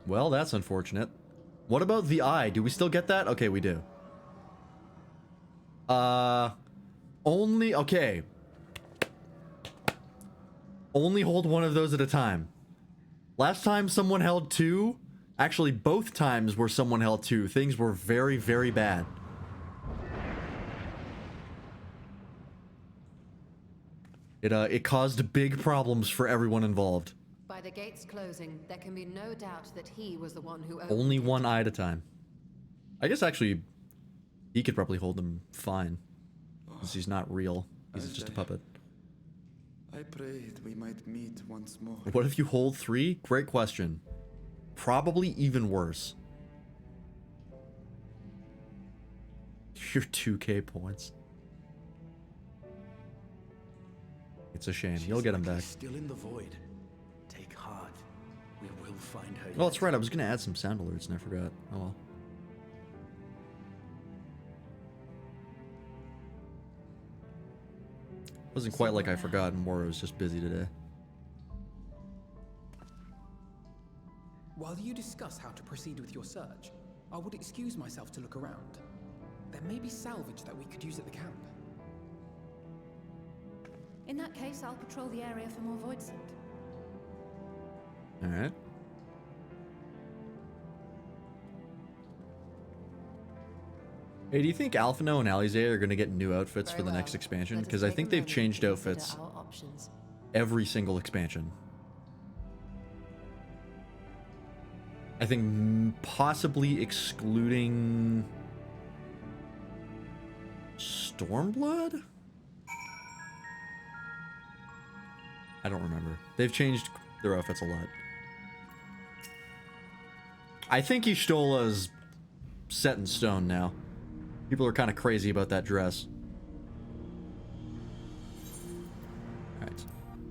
Well, that's unfortunate. What about the eye? Do we still get that? Okay, we do. Okay. Only hold one of those at a time. Last time someone held two, actually both times where someone held two, things were very, very bad. It caused big problems for everyone involved. By the gates closing, there can be no doubt that he was the one who Only one eye at a time. I guess actually, he could probably hold them fine. Because he's not real. He's just a puppet. I prayed we might meet once more. What if you hold three? Great question. Probably even worse. Your 2k points. It's a shame. You'll get him back. Still in the void. Take heart. We will find her. Oh, that's right. I was going to add some sound alerts and I forgot. Oh well. Wasn't quite like I forgot, more I was just busy today. While you discuss how to proceed with your search, I would excuse myself to look around. There and maybe salvage that we could use at the camp. In that case, I'll patrol the area for more void scent. All right. Hey, do you think Alphino and Alize are going to get new outfits for the next expansion? Let us Because I take think a they've moment changed to consider outfits our options. every single expansion. I think possibly excluding Stormblood? I don't remember. They've changed their outfits a lot. I think Ishtola's set in stone now. People are kind of crazy about that dress. Alright.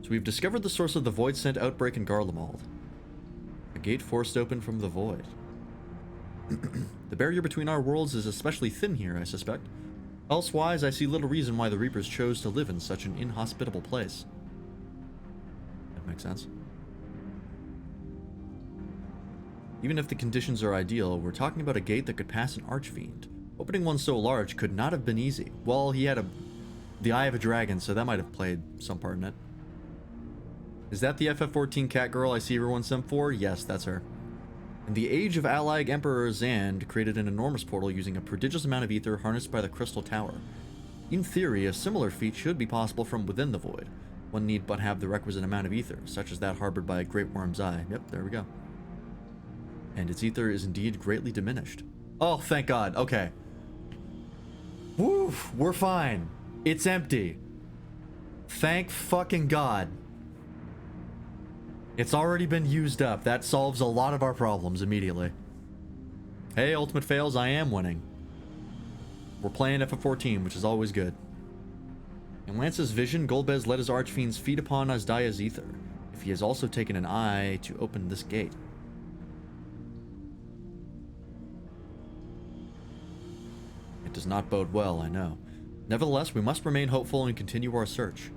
So we've discovered the source of the void scent outbreak in Garlemald. A gate forced open from the void. The barrier between our worlds is especially thin here, I suspect. Elsewise, I see little reason why the Reapers chose to live in such an inhospitable place. That makes sense. Even if the conditions are ideal, we're talking about a gate that could pass an archfiend. Opening one so large could not have been easy. Well, he had the Eye of a Dragon, so that might have played some part in it. Is that the FF14 cat girl I see everyone sim for? Yes, that's her. In the age of Allied Emperor Zand created an enormous portal using a prodigious amount of ether harnessed by the Crystal Tower. In theory, a similar feat should be possible from within the void. One need but have the requisite amount of ether, such as that harbored by a Great Worm's Eye. Yep, there we go. And its ether is indeed greatly diminished. Oh, thank God. Okay. Woo, we're fine. It's empty. Thank fucking God. It's already been used up. That solves a lot of our problems immediately. Hey, Ultimate Fails, I am winning. We're playing FF14, which is always good. In Lance's vision, Golbez let his archfiends feed upon Azdaya's ether, if he has also taken an eye to open this gate. It does not bode well, I know. Nevertheless, we must remain hopeful and continue our search.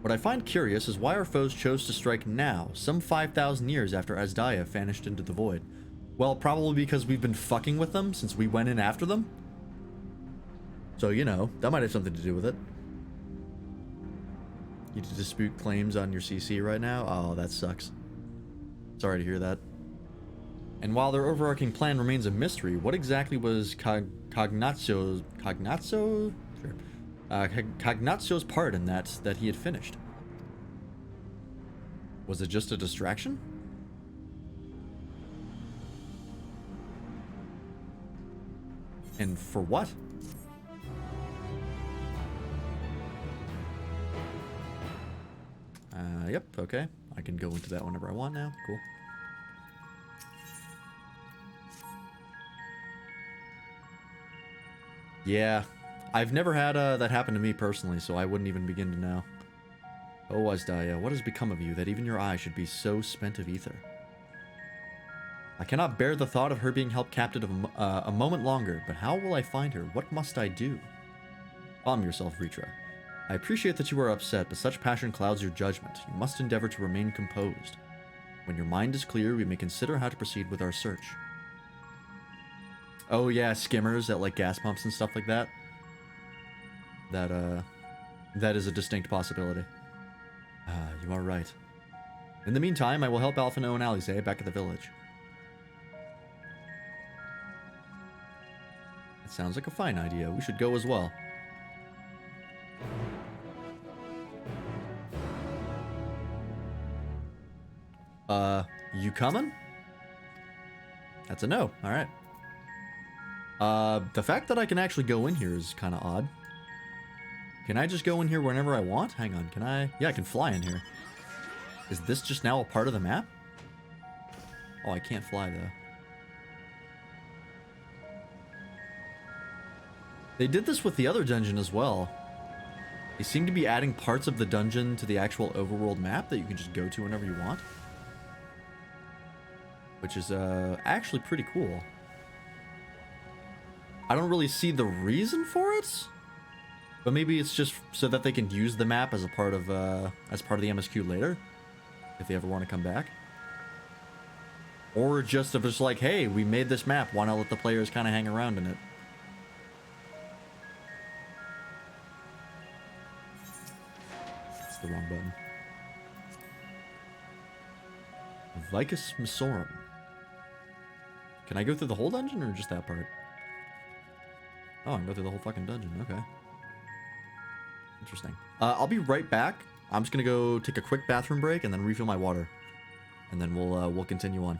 What I find curious is why our foes chose to strike now, some 5,000 years after Azdaya vanished into the void. Well, probably because we've been fucking with them since we went in after them. So, you know, that might have something to do with it. You dispute claims on your CC right now? Oh, that sucks. Sorry to hear that. And while their overarching plan remains a mystery, what exactly was Cognazio's part in that he had finished? Was it just a distraction? And for what? Yep, okay. I can go into that whenever I want now. Cool. Yeah, I've never had that happen to me personally, so I wouldn't even begin to know. Oh, Azdaya, what has become of you that even your eye should be so spent of ether? I cannot bear the thought of her being held captive a moment longer, but how will I find her? What must I do? Calm yourself, Ritra. I appreciate that you are upset, but such passion clouds your judgment. You must endeavor to remain composed. When your mind is clear, we may consider how to proceed with our search. Oh yeah, skimmers at like gas pumps and stuff like that. That is a distinct possibility. You are right. In the meantime, I will help Alphino and Alize back at the village. It sounds like a fine idea. We should go as well. You coming? That's a no. Alright. The fact that I can actually go in here is kind of odd. Can I just go in here whenever I want? Hang on, can I? Yeah, I can fly in here. Is this just now a part of the map? Oh, I can't fly, though. They did this with the other dungeon as well. They seem to be adding parts of the dungeon to the actual overworld map that you can just go to whenever you want. Which is, actually pretty cool. I don't really see the reason for it, but maybe it's just so that they can use the map as a part of the MSQ later, if they ever want to come back. Or just if it's like, hey, we made this map, why not let the players kind of hang around in it? It's the wrong button. Vicus Missorum. Can I go through the whole dungeon or just that part? Oh, I can go through the whole fucking dungeon. Okay. Interesting. I'll be right back. I'm just gonna go take a quick bathroom break and then refill my water, and then we'll continue on.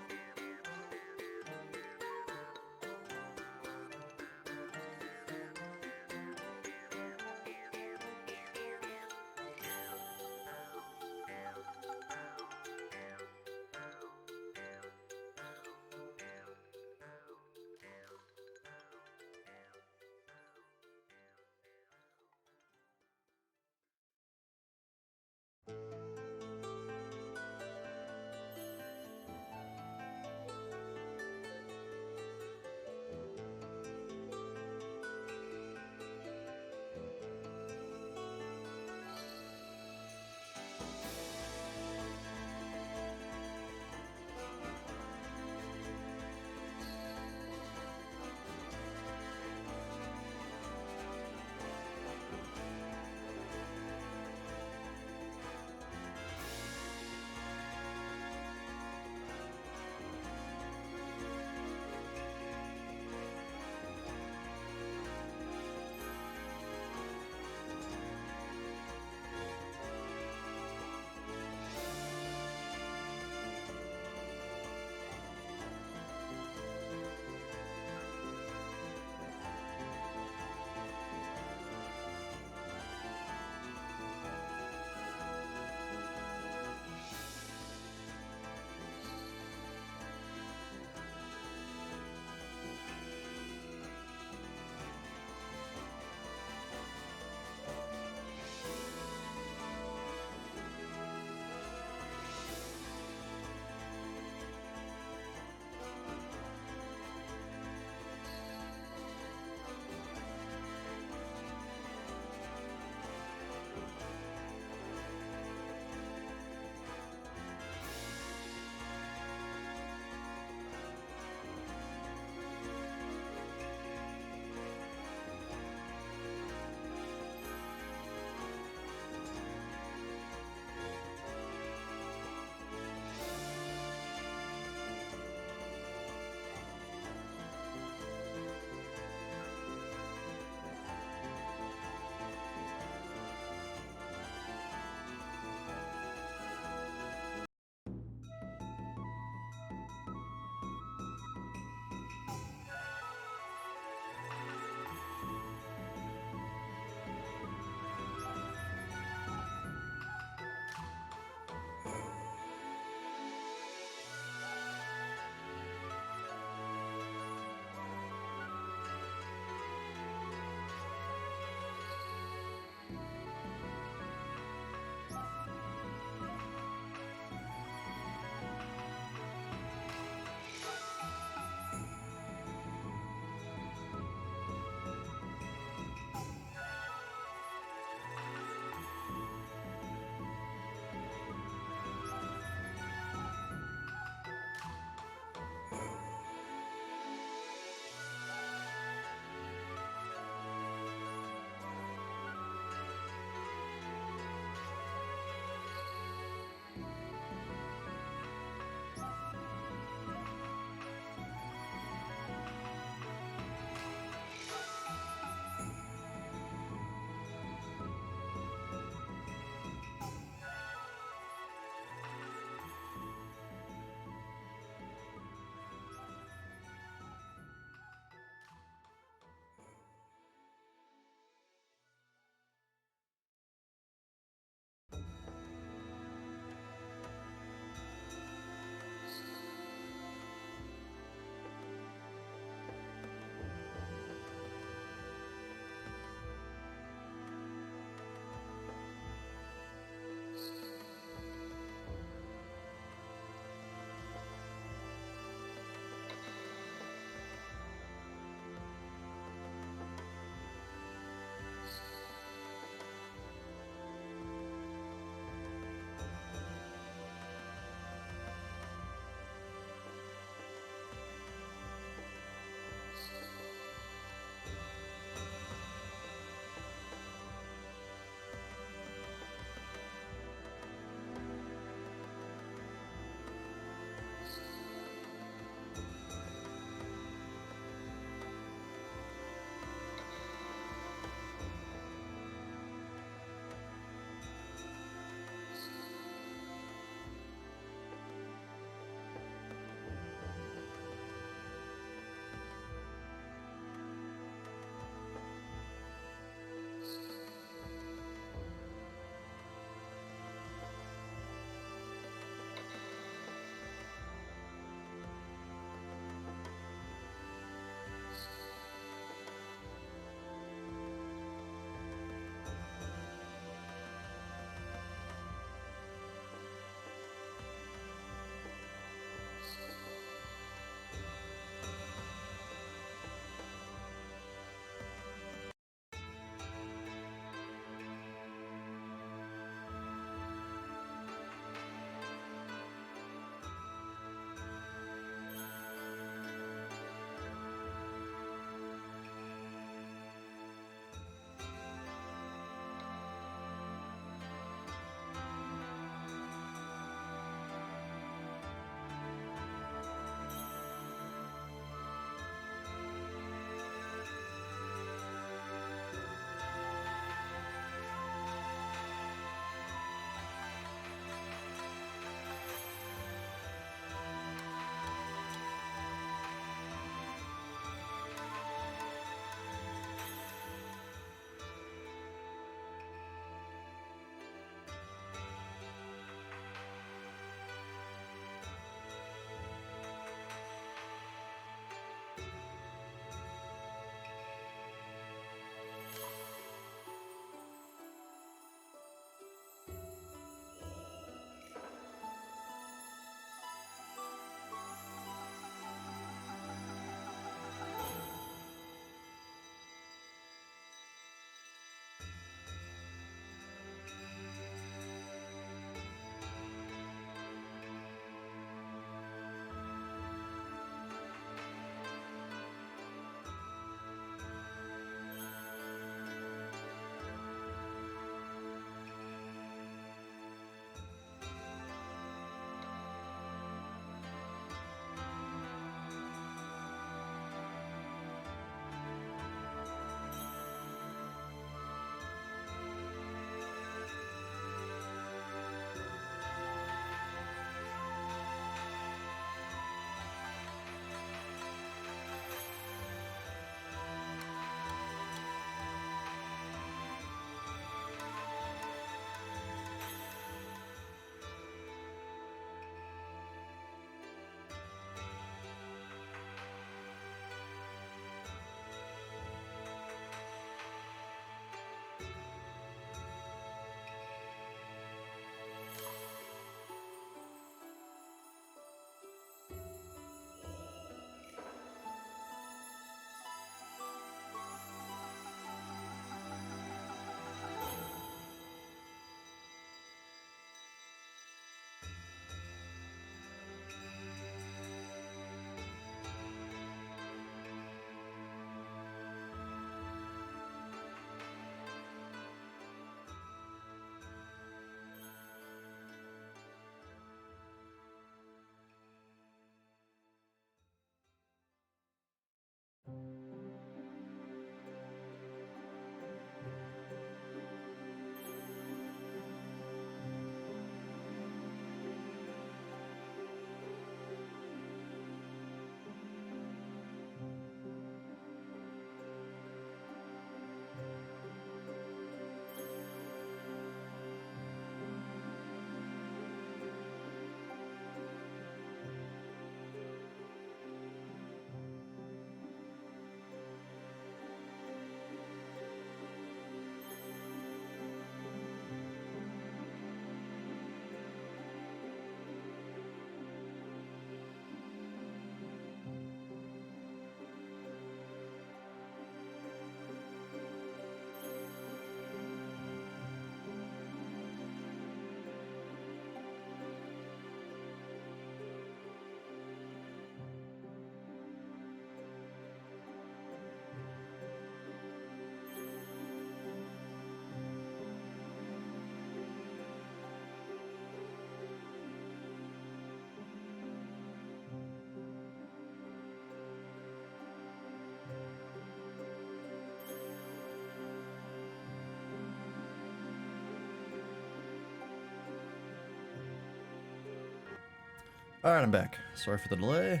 Alright, I'm back. Sorry for the delay.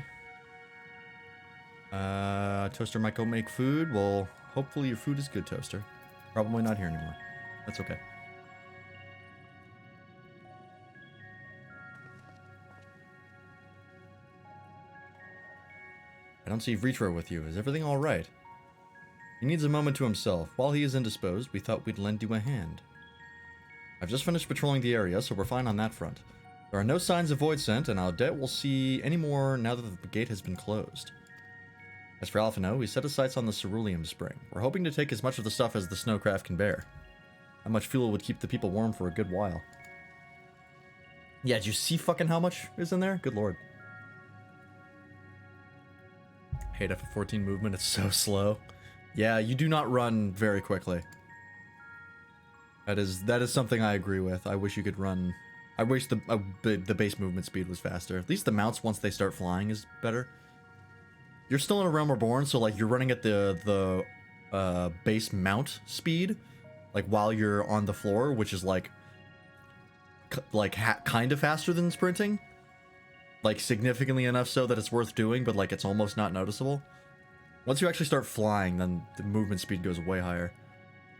Toaster might go make food. Well, hopefully your food is good, Toaster. Probably not here anymore. That's okay. I don't see Retro with you. Is everything alright? He needs a moment to himself. While he is indisposed, we thought we'd lend you a hand. I've just finished patrolling the area, so we're fine on that front. There are no signs of Void Scent, and I doubt we'll see any more now that the gate has been closed. As for Alphino, we set his sights on the cerulean spring. We're hoping to take as much of the stuff as the snowcraft can bear. How much fuel would keep the people warm for a good while? Yeah, did you see fucking how much is in there? Good lord. Hate FF14 movement, it's so slow. Yeah, you do not run very quickly. That is something I agree with. I wish you could run. I wish the base movement speed was faster. At least the mounts, once they start flying, is better. You're still in a Realm Reborn, so like you're running at the base mount speed, like while you're on the floor, which is like kind of faster than sprinting, like significantly enough so that it's worth doing, but like it's almost not noticeable. Once you actually start flying, then the movement speed goes way higher.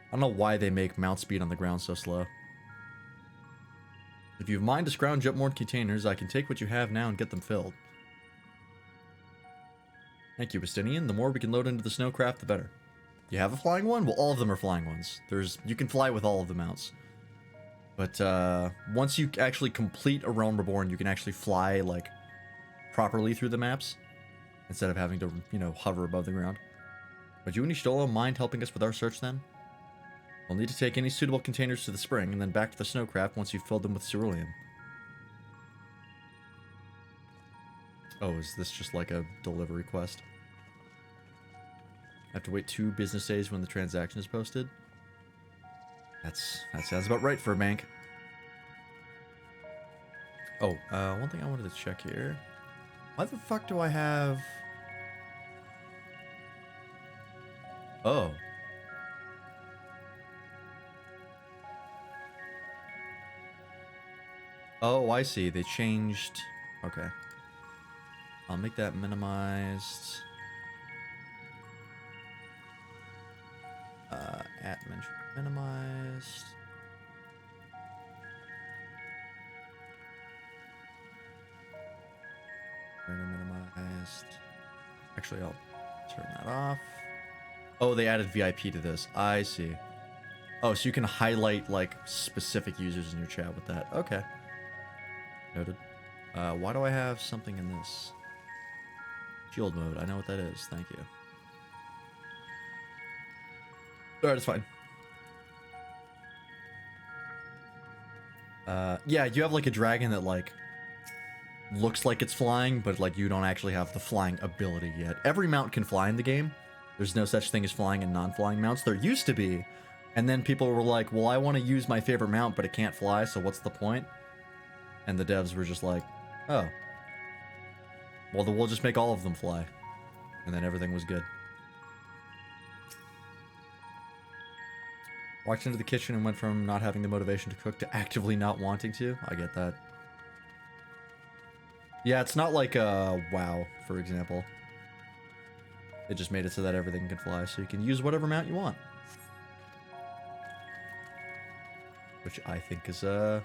I don't know why they make mount speed on the ground so slow. If you have mind to scrounge up more containers, I can take what you have now and get them filled. Thank you, Bastinian. The more we can load into the snowcraft, the better. You have a flying one? Well, all of them are flying ones. You can fly with all of the mounts. But once you actually complete a Realm Reborn, you can actually fly like properly through the maps instead of having to, you know, hover above the ground. Would you and Ishtolo mind helping us with our search then? We'll need to take any suitable containers to the spring and then back to the snowcraft once you've filled them with cerulean. Oh, is this just like a delivery quest? I have to wait 2 business days when the transaction is posted? That sounds about right for a bank. Oh, one thing I wanted to check here. Why the fuck do I have... Oh. Oh, I see. They changed... Okay. I'll make that minimized. At mention minimized. Minimized. Actually, I'll turn that off. Oh, they added VIP to this. I see. Oh, so you can highlight like specific users in your chat with that. Okay. Noted. Why do I have something in this? Shield mode. I know what that is. Thank you. Alright, it's fine. Yeah, you have like a dragon that like looks like it's flying, but like you don't actually have the flying ability yet. Every mount can fly in the game. There's no such thing as flying and non-flying mounts. There used to be, and then people were like, well, I want to use my favorite mount, but it can't fly, so what's the point? And the devs were just like, oh. Well, then we'll just make all of them fly. And then everything was good. Walked into the kitchen and went from not having the motivation to cook to actively not wanting to. I get that. Yeah, it's not like WoW, for example. It just made it so that everything can fly, so you can use whatever mount you want. Which I think is a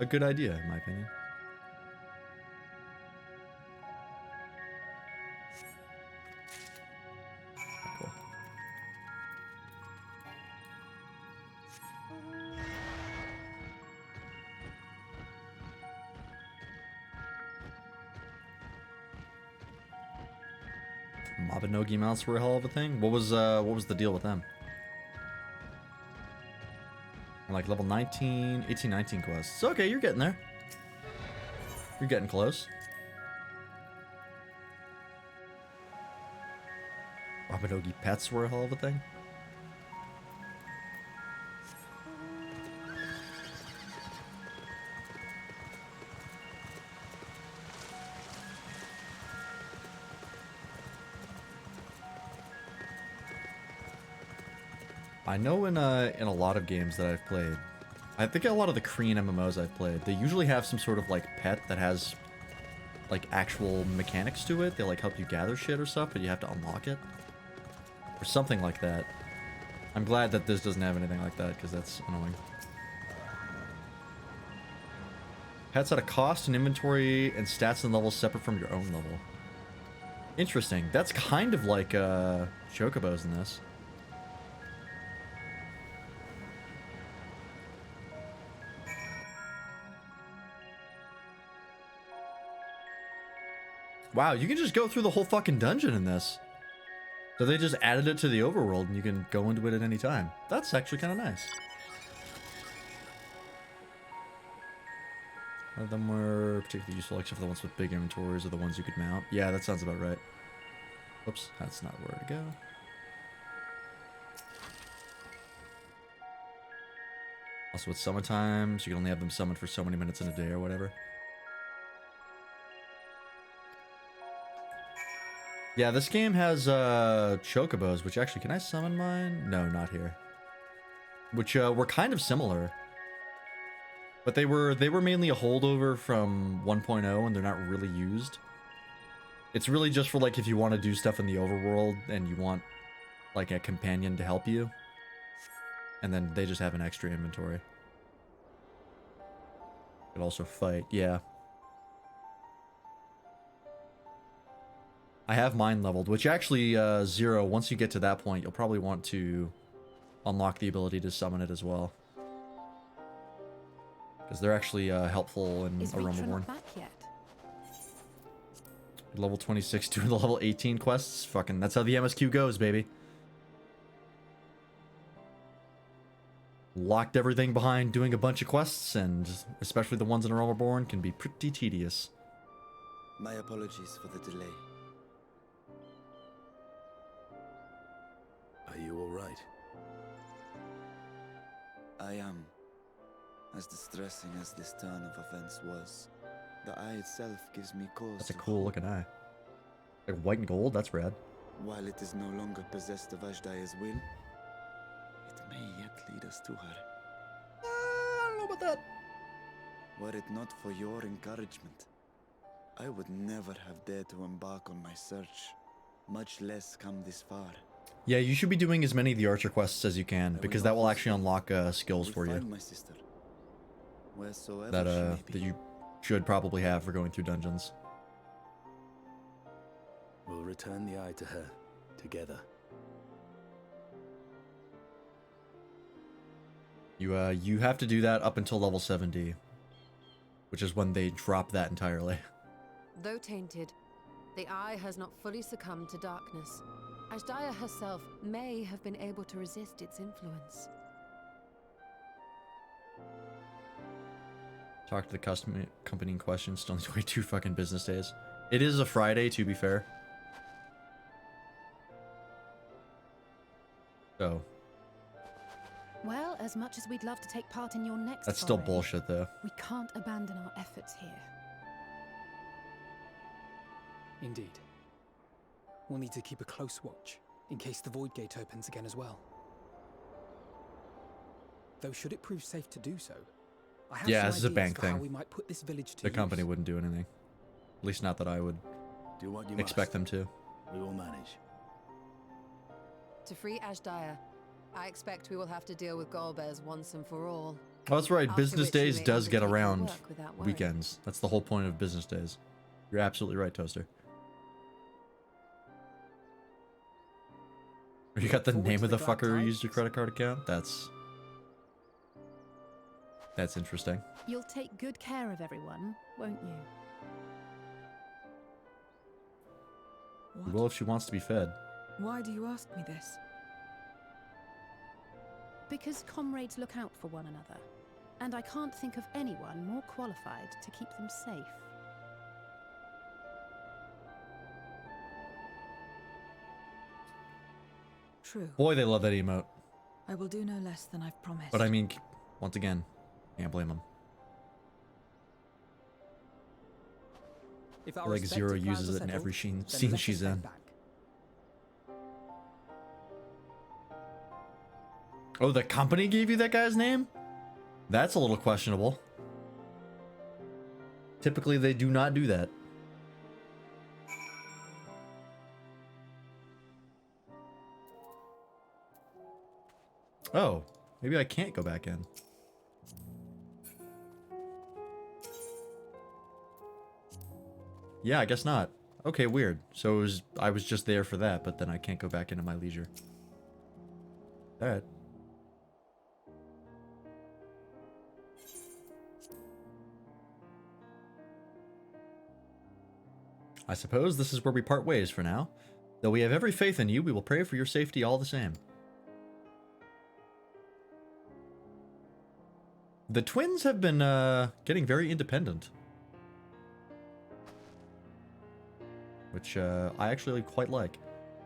good idea, in my opinion. Cool. Mabinogi mounts were a hell of a thing. What was the deal with them? Like level 19, 18, 19 quests. Okay, you're getting there. You're getting close. Mabinogi pets were a hell of a thing. I know in a lot of games that I've played, I think a lot of the Korean MMOs I've played, they usually have some sort of like pet that has like actual mechanics to it. They like help you gather shit or stuff, but you have to unlock it or something like that. I'm glad that this doesn't have anything like that because that's annoying. Pets at a cost and inventory and stats and levels separate from your own level. Interesting. That's kind of like chocobos in this. Wow, you can just go through the whole fucking dungeon in this. So they just added it to the overworld and you can go into it at any time. That's actually kind of nice. None of them were particularly useful except for the ones with big inventories or the ones you could mount. Yeah, that sounds about right. Oops, that's not where to go. Also, it's summertime, so you can only have them summoned for so many minutes in a day or whatever. Yeah, this game has chocobos, which actually, can I summon mine? No, not here. Which were kind of similar. But they were mainly a holdover from 1.0 and they're not really used. It's really just for like if you want to do stuff in the overworld and you want like a companion to help you. And then they just have an extra inventory. Could also fight, yeah. I have mine leveled, which actually, Zero, once you get to that point, you'll probably want to unlock the ability to summon it as well. Because they're actually helpful in Aromaborn. Back yet? Level 26 doing the level 18 quests. Fucking, that's how the MSQ goes, baby. Locked everything behind doing a bunch of quests, and especially the ones in Aromaborn can be pretty tedious. My apologies for the delay. Are you all right? I am. As distressing as this turn of events was, the eye itself gives me cause. That's a cool looking eye. Like white and gold, that's rad. While it is no longer possessed of Ashdaya's will, it may yet lead us to her. I don't know about that. Were it not for your encouragement, I would never have dared to embark on my search, much less come this far. Yeah, you should be doing as many of the archer quests as you can, because that will actually unlock skills for you. My sister, wheresoever That you should probably have for going through dungeons. We'll return the eye to her, together. You have to do that up until level 70, which is when they drop that entirely. Though tainted, the eye has not fully succumbed to darkness. Ashdaya herself may have been able to resist its influence. Talk to the company in question. Still need to wait 2 fucking business days. It is a Friday, to be fair. So. Well, as much as we'd love to take part in your next That's still foray, bullshit, though. we can't abandon our efforts here. Indeed. We'll need to keep a close watch, in case the Void Gate opens again as well. Though should it prove safe to do so, I have some this is a ideas bank for how thing. we might put this village to The company use. wouldn't do anything. At least not that I would Do what you expect must. them to. We will manage. To free Ashdaya, I expect we will have to deal with Golbez once and for all. Oh, that's right. After Business which you days may does get undertake your around work without worry. weekends. That's the whole point of business days. You're absolutely right, Toaster. You got the Forward name to of the the dark fucker who times. used your credit card account? That's interesting. You'll take good care of everyone, won't you? Well, if she wants to be fed. Why do you ask me this? Because comrades look out for one another, and I can't think of anyone more qualified to keep them safe. True. Boy, they love that emote. I will do no less than I've promised. But I mean, once again, can't blame them. If I our feel like Zero respective plans uses are it in every settled, scene then let she's us head in. back. Oh, the company gave you that guy's name? That's a little questionable. Typically, they do not do that. Oh, maybe I can't go back in. Yeah, I guess not. Okay, weird. So I was just there for that, but then I can't go back into my leisure. Alright. I suppose this is where we part ways for now. Though we have every faith in you, we will pray for your safety all the same. The twins have been getting very independent. Which I actually quite like.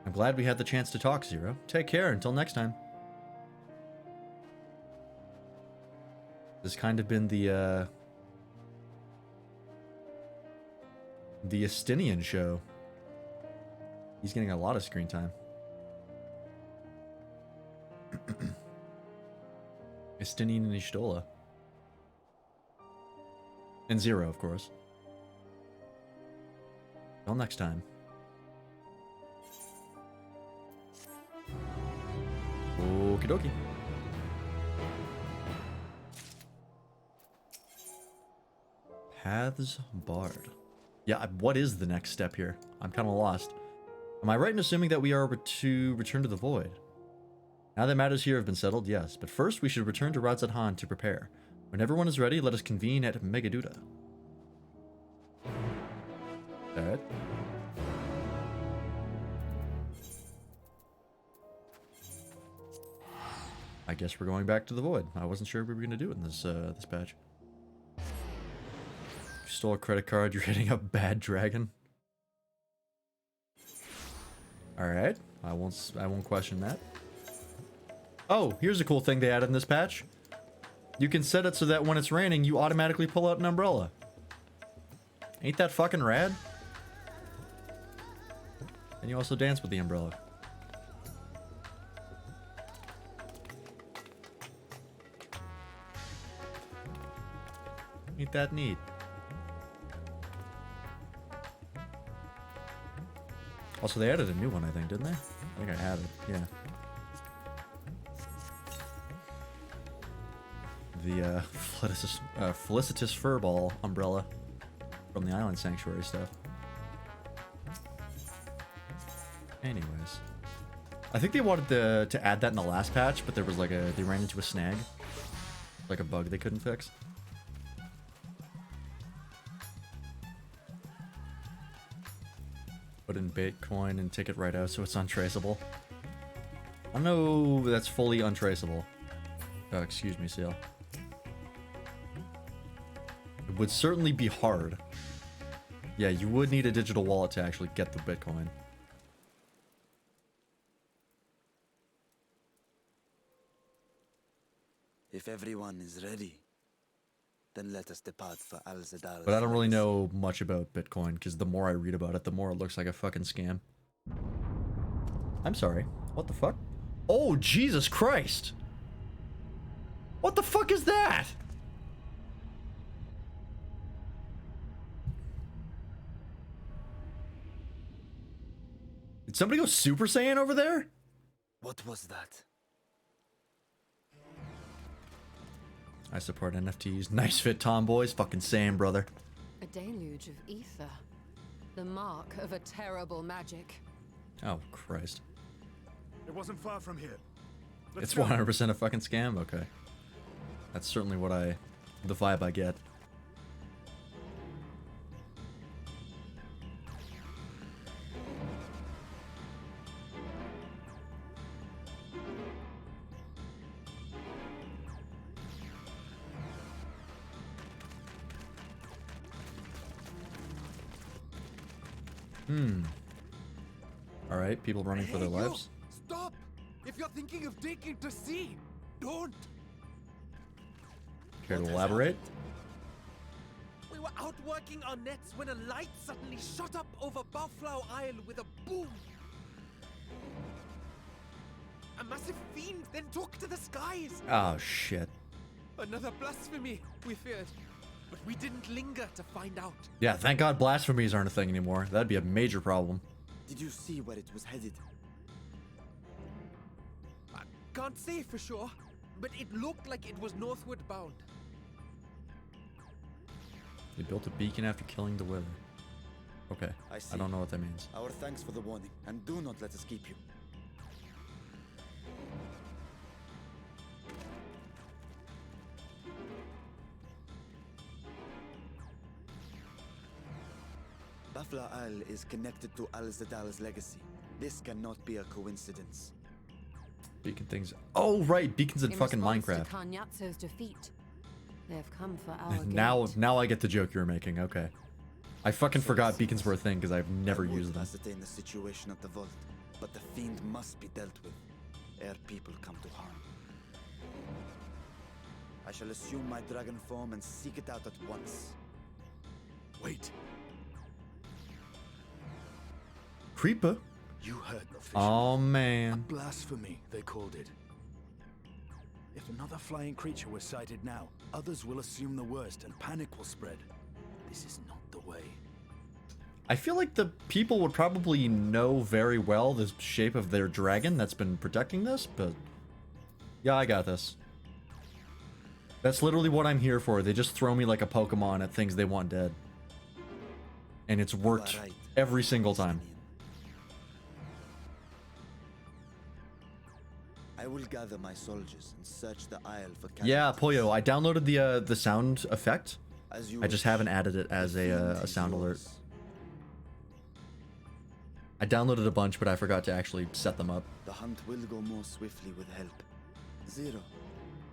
I'm glad we had the chance to talk, Zero. Take care until next time. This kind of been the Estinian show. He's getting a lot of screen time. Estinian and Ishtola. And Zero, of course. Till next time. Okie dokie. Paths barred. Yeah, what is the next step here? I'm kind of lost. Am I right in assuming that we are to return to the Void? Now that matters here have been settled, yes. But first, we should return to Radzat to prepare. When everyone is ready, let us convene at Megaduda. Alright. I guess we're going back to the Void. I wasn't sure we were going to do it in this this patch. You stole a credit card, you're hitting a bad dragon. Alright, I won't question that. Oh, here's a cool thing they added in this patch. You can set it so that when it's raining, you automatically pull out an umbrella. Ain't that fucking rad? And you also dance with the umbrella. Ain't that neat? Also, they added a new one, I think, didn't they? I think I had it, yeah. The Felicitous Furball umbrella from the Island Sanctuary stuff. Anyways. I think they wanted to add that in the last patch, but there was like they ran into a snag. Like a bug they couldn't fix. Put in Bitcoin and take it right out so it's untraceable. I don't know that's fully untraceable. Oh, excuse me, Seal. It would certainly be hard. Yeah, you would need a digital wallet to actually get the Bitcoin. If everyone is ready, then let us depart for Al-Zadar. But I don't really know much about Bitcoin, because the more I read about it, the more it looks like a fucking scam. I'm sorry. What the fuck? Oh, Jesus Christ! What the fuck is that? Did somebody go Super Saiyan over there? What was that? I support NFTs. Nice fit, tomboys. Fucking Saiyan, brother. A deluge of ether. The mark of a terrible magic. Oh, Christ. It wasn't far from here. It's 100% a fucking scam? Okay. That's certainly what the vibe I get. Alright, people running for their lives. Stop! If you're thinking of taking to sea, don't! Care to elaborate? We were out working our nets when a light suddenly shot up over Buffalo Isle with a boom. A massive fiend then took to the skies. Oh, shit. Another blasphemy, we feared. But we didn't linger to find out. Yeah, thank God blasphemies aren't a thing anymore. That'd be a major problem. Did you see where it was headed? Can't say for sure, but it looked like it was northward bound. They built a beacon after killing the wither. Okay, I don't know what that means. Our thanks for the warning, and do not let us keep you. Bafla Isle is connected to Al-Zadal's legacy. This cannot be a coincidence. Beacon things. Oh, right, beacons in fucking response Minecraft. To Karnyatso's defeat, they have come for our Now I get the joke you were making. Okay, I fucking forgot beacons were a thing because I've never used them. Ascertain the situation at the vault, but the fiend must be dealt with ere people come to harm. I shall assume my dragon form and seek it out at once. Wait. Creeper. You heard the fisherman. Oh man. Blasphemy, they called it. If another flying creature was sighted now, others will assume the worst and panic will spread. This is not the way. I feel like the people would probably know very well the shape of their dragon that's been protecting this, but yeah, I got this. That's literally what I'm here for. They just throw me like a Pokemon at things they want dead. And it's worked every single time. I will gather my soldiers and search the isle for Yeah, Pollo, I downloaded the sound effect. As you I just haven't added it as a sound alert. I downloaded a bunch, but I forgot to actually set them up. The hunt will go more swiftly with help. Zero,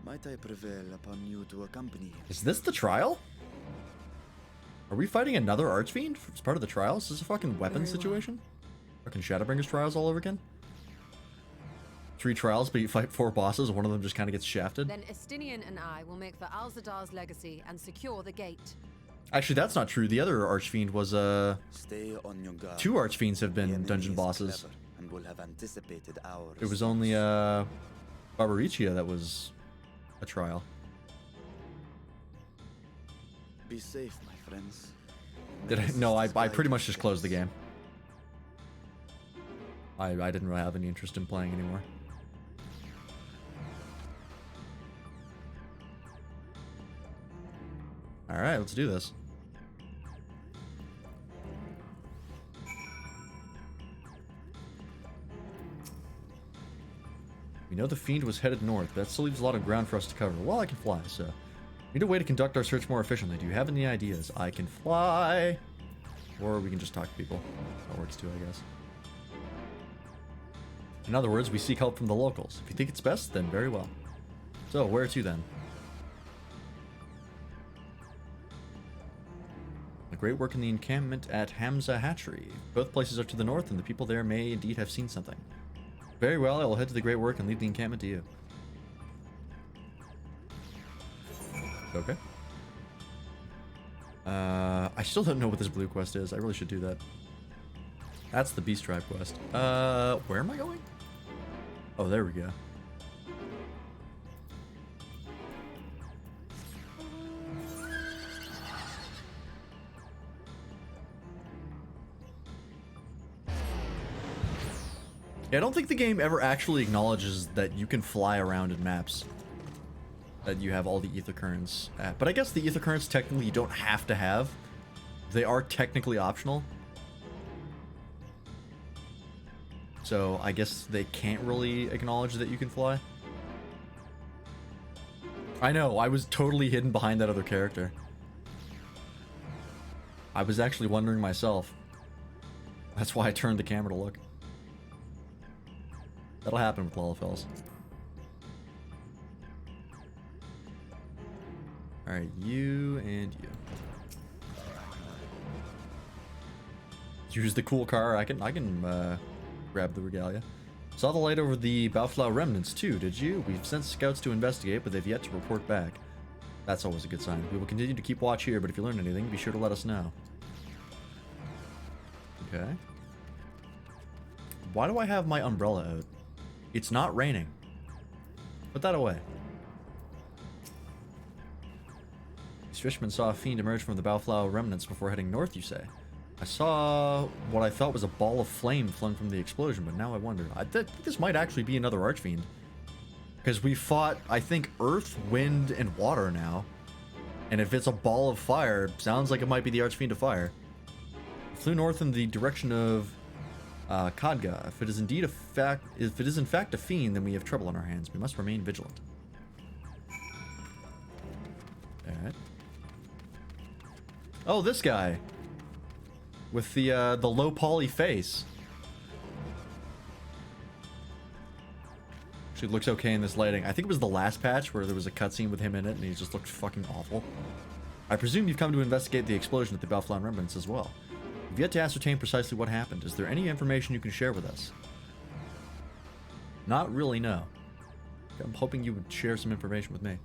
might I prevail upon you to accompany him? Is this the trial? Are we fighting another Archfiend as part of the trials? Is this a fucking weapon situation? Fucking Shadowbringers trials all over again? 3 trials, but you fight 4 bosses, one of them just kind of gets shafted? Then Estinian and I will make for Al-Zadar's legacy and secure the gate. Actually, that's not true. The other Archfiend was, Stay on your guard. 2 Archfiends have been dungeon bosses. And will have anticipated ours. It was only, Barbaricia that was a trial. Be safe, my friends. Did I? No, I pretty much just closed the game. I didn't really have any interest in playing anymore. Alright, let's do this. We know the fiend was headed north, but that still leaves a lot of ground for us to cover. Well, I can fly, so... Need a way to conduct our search more efficiently. Do you have any ideas? I can fly! Or we can just talk to people. That works too, I guess. In other words, we seek help from the locals. If you think it's best, then very well. So, where to then? A great work in the encampment at Hamza Hatchery. Both places are to the north, and the people there may indeed have seen something. Very well, I will head to the great work and leave the encampment to you. Okay. I still don't know what this blue quest is. I really should do that. That's the Beast Tribe quest. Where am I going? Oh, there we go. Yeah, I don't think the game ever actually acknowledges that you can fly around in maps. That you have all the ether currents at. But I guess the ether currents technically you don't have to have. They are technically optional. So I guess they can't really acknowledge that you can fly. I know, I was totally hidden behind that other character. I was actually wondering myself. That's why I turned the camera to look. That'll happen with Lullafels. Alright, you and you. Use the cool car. I can grab the regalia. Saw the light over the Baoflao remnants too, did you? We've sent scouts to investigate, but they've yet to report back. That's always a good sign. We will continue to keep watch here, but if you learn anything, be sure to let us know. Okay. Why do I have my umbrella out? It's not raining. Put that away. These fishermen saw a fiend emerge from the Baoflao remnants before heading north, you say? I saw what I thought was a ball of flame flung from the explosion, but now I wonder. I think this might actually be another Archfiend. Because we fought, I think, earth, wind, and water now. And if it's a ball of fire, sounds like it might be the Archfiend of Fire. Flew north in the direction of Khadga. If it is in fact a fiend, then we have trouble on our hands. We must remain vigilant. Alright. Oh, this guy. With the low poly face. Actually looks okay in this lighting. I think it was the last patch where there was a cutscene with him in it and he just looked fucking awful. I presume you've come to investigate the explosion at the Bellflower Remembrance as well. You've yet to ascertain precisely what happened. Is there any information you can share with us? Not really, no. I'm hoping you would share some information with me.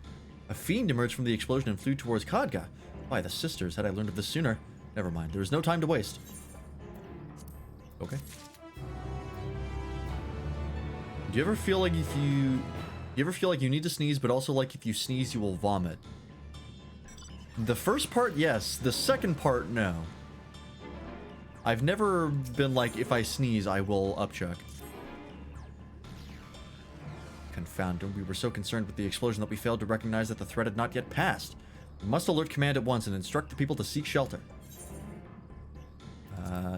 A fiend emerged from the explosion and flew towards Khadga. Why, the sisters, had I learned of this sooner. Never mind, there is no time to waste. Okay. Do you ever feel like you ever feel like you need to sneeze, but also like if you sneeze, you will vomit? The first part, yes. The second part, no. I've never been like, if I sneeze, I will upchuck. Confound him. We were so concerned with the explosion that we failed to recognize that the threat had not yet passed. We must alert command at once and instruct the people to seek shelter.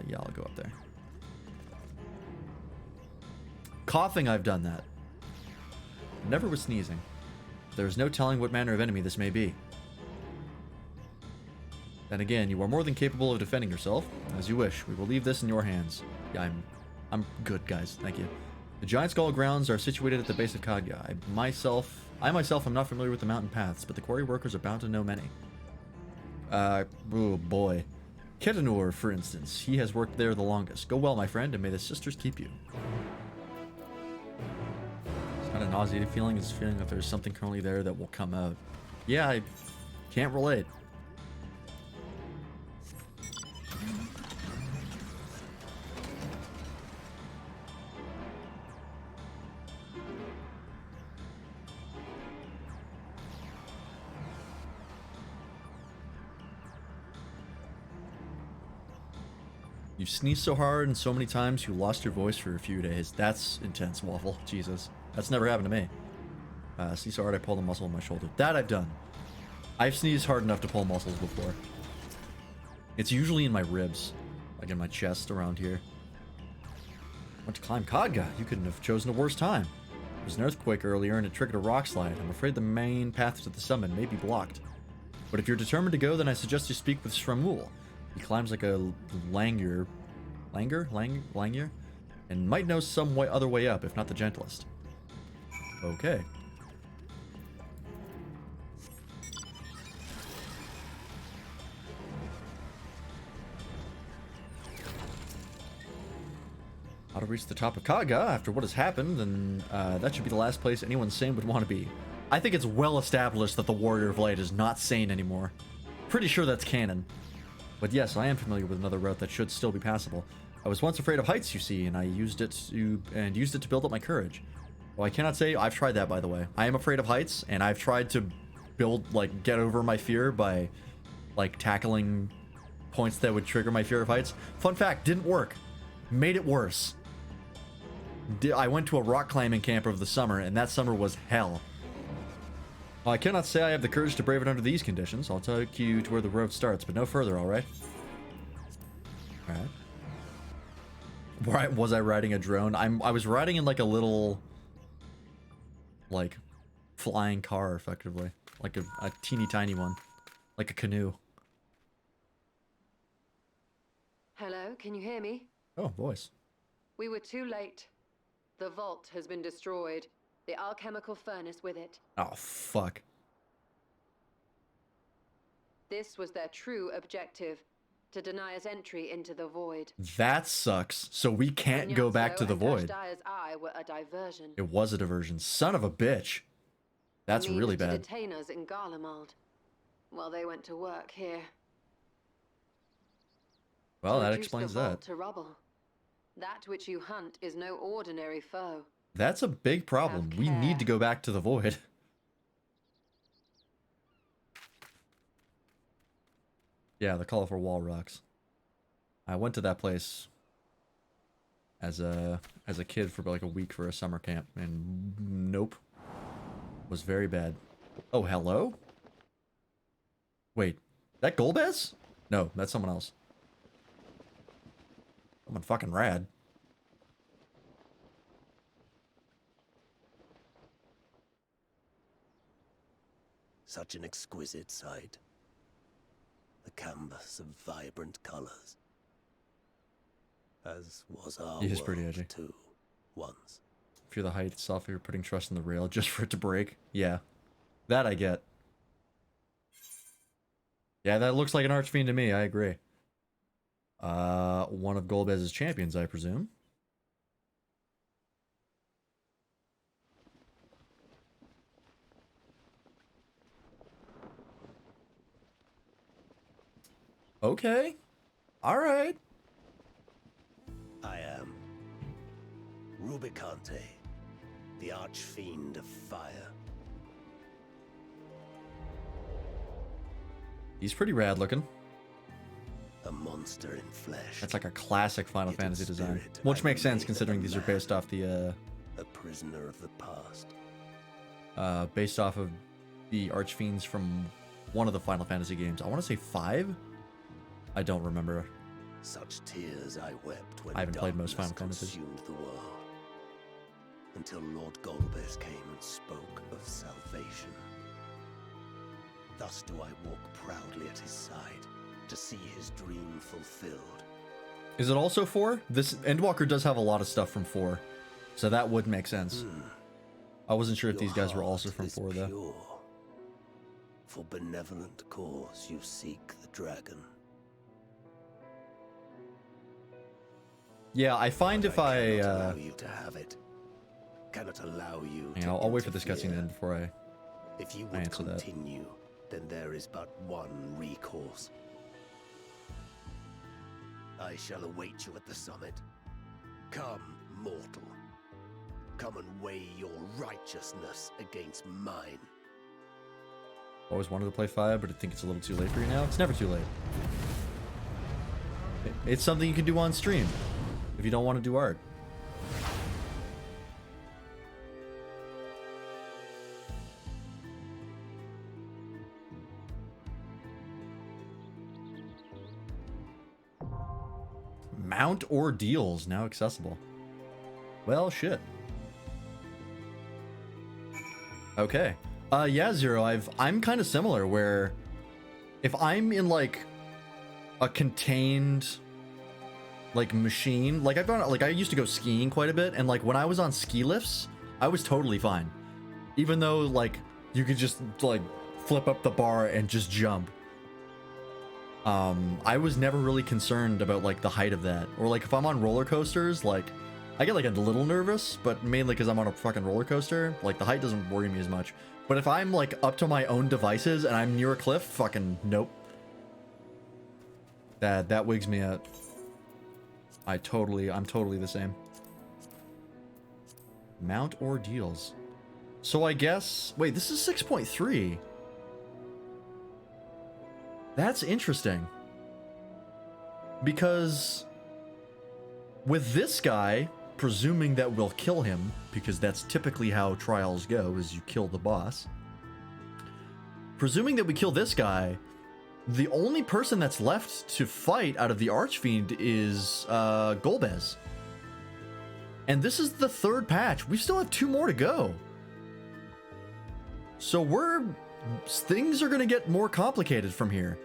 Yeah, I'll go up there. Coughing, I've done that. Never with sneezing. There's no telling what manner of enemy this may be. Then again, you are more than capable of defending yourself. As you wish. We will leave this in your hands. Yeah, I'm good, guys. Thank you. The Giant Skull grounds are situated at the base of Khadga. I myself am not familiar with the mountain paths, but the quarry workers are bound to know many. Oh boy. Ketanur, for instance. He has worked there the longest. Go well, my friend, and may the sisters keep you. It's not a nauseating feeling. It's a feeling that there's something currently there that will come out. Yeah, I can't relate. You sneezed so hard and so many times you lost your voice for a few days. That's intense, Waffle. Jesus. That's never happened to me. Sneezed so hard I pulled a muscle in my shoulder. That I've done. I've sneezed hard enough to pull muscles before. It's usually in my ribs. Like in my chest around here. Went to climb Khadga. You couldn't have chosen a worse time. There was an earthquake earlier and it triggered a rock slide. I'm afraid the main path to the summit may be blocked. But if you're determined to go, then I suggest you speak with Shramul. He climbs like a Langer, and might know some other way up, if not the gentlest. Okay. How to reach the top of Khadga after what has happened, and that should be the last place anyone sane would want to be. I think it's well established that the Warrior of Light is not sane anymore. Pretty sure that's canon. But yes, I am familiar with another route that should still be passable. I was once afraid of heights, you see, and I used it to build up my courage. Well, I cannot say I've tried that, by the way. I am afraid of heights, and I've tried to get over my fear by, tackling points that would trigger my fear of heights. Fun fact, didn't work. Made it worse. I went to a rock climbing camp over the summer, and that summer was hell. Well, I cannot say I have the courage to brave it under these conditions. I'll take you to where the road starts, but no further, alright? Alright. Why was I riding a drone? I was riding in like a little, flying car, effectively. Like a teeny tiny one. Like a canoe. Hello, can you hear me? Oh, voice. We were too late. The vault has been destroyed. The alchemical furnace with it. Oh, fuck. This was their true objective. To deny us entry into the void. That sucks. So we can't go back to the void. Dyer's eye were a diversion. It was a diversion. Son of a bitch. That's really bad. To detain us in Garlemald, while they went to work here. Well, that explains that. To rubble. That which you hunt is no ordinary foe. That's a big problem. We need to go back to the void. Yeah, the colorful wall rocks. I went to that place as a kid for like a week for a summer camp, and nope. was very bad. Oh, hello? Wait, that Golbez? No, that's someone else. Someone fucking rad. Such an exquisite sight. The canvas of vibrant colors. As was our He is world pretty edgy. too, once. If you're the height itself, you're putting trust in the rail just for it to break. Yeah. That I get. Yeah, that looks like an Archfiend to me, I agree. One of Golbez's champions, I presume. Okay. Alright. I am Rubicante, the Archfiend of Fire. He's pretty rad looking. A monster in flesh. That's like a classic Final Yet in Fantasy design. spirit, Which I makes sense remain considering a these are man, based off the, a prisoner of the past. based off of the Archfiends from one of the Final Fantasy games. I want to say 5? I don't remember. Such tears I wept when I haven't played most darkness Final Fantasies. consumed the world. Until Lord Golbez came and spoke of salvation. Thus do I walk proudly at his side, to see his dream fulfilled. Is it also 4? This Endwalker does have a lot of stuff from 4, so that would make sense. I wasn't sure if Your these guys were also heart from is 4 though. pure. For benevolent cause you seek the dragon. Yeah, I find if I cannot allow you to have it. Cannot allow you you to know, I'll wait for this cutscene to interfere. end before I If you I would answer that. continue, then there is but one recourse. I shall await you at the summit. Come, mortal. Come and weigh your righteousness against mine. always wanted to play 5, but I think it's a little too late for you now. It's never too late. It's something you can do on stream if you don't want to do art. Mount Ordeals now accessible. Well, shit. Okay. Yeah, Zero, I'm kind of similar where if I'm in like a contained like machine, like I've gone, like I used to go skiing quite a bit, and like when I was on ski lifts, I was totally fine. Even though like you could just like flip up the bar and just jump. I was never really concerned about like the height of that, or like if I'm on roller coasters, like I get like a little nervous, but mainly because I'm on a fucking roller coaster. Like the height doesn't worry me as much. But if I'm like up to my own devices and I'm near a cliff, fucking nope. That wigs me out. I'm totally the same. Mount Ordeals. So I guess, wait, this is 6.3. That's interesting. Because with this guy, presuming that we'll kill him, because that's typically how trials go, is you kill the boss. Presuming that we kill this guy, the only person that's left to fight out of the Archfiend is Golbez. And this is the 3rd patch. We still have 2 more to go. So things are going to get more complicated from here.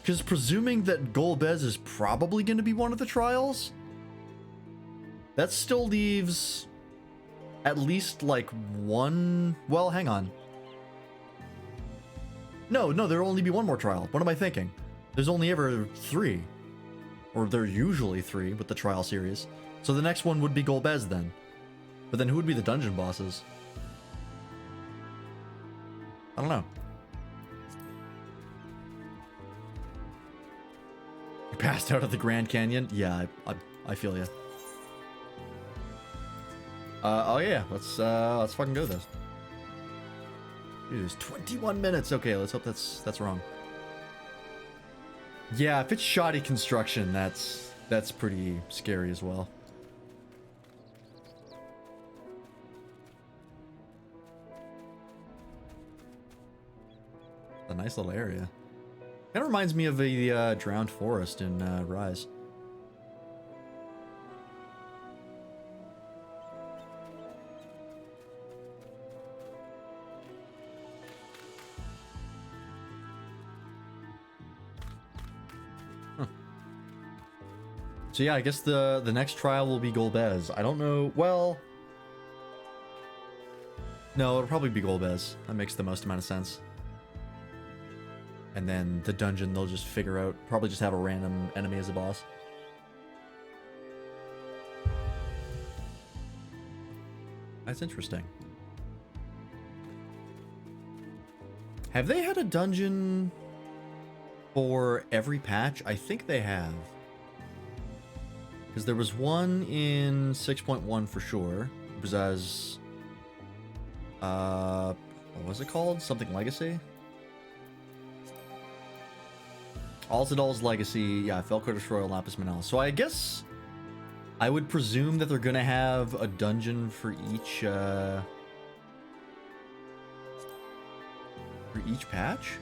Because presuming that Golbez is probably going to be one of the trials, that still leaves at least like one. Well, hang on. No, there'll only be one more trial. What am I thinking? There's only ever 3. Or there are usually 3 with the trial series. So the next one would be Golbez then. But then who would be the dungeon bosses? I don't know. You passed out at the Grand Canyon? Yeah, I feel ya. Oh yeah, let's fucking go this. Dude, it's 21 minutes. Okay, let's hope that's wrong. Yeah, if it's shoddy construction, that's pretty scary as well. a nice little area. Kind of reminds me of the drowned forest in Rise. Huh. So yeah, I guess the next trial will be Golbez. I don't know. Well, no, it'll probably be Golbez. That makes the most amount of sense. And then the dungeon, they'll just figure out, probably just have a random enemy as a boss. That's interesting. Have they had a dungeon for every patch? I think they have. Because there was one in 6.1 for sure. It was as... what was it called? Something Legacy? Alzadal's Legacy, yeah, Felco Destroyer, Lapis Manal. So I guess I would presume that they're gonna have a dungeon for each patch,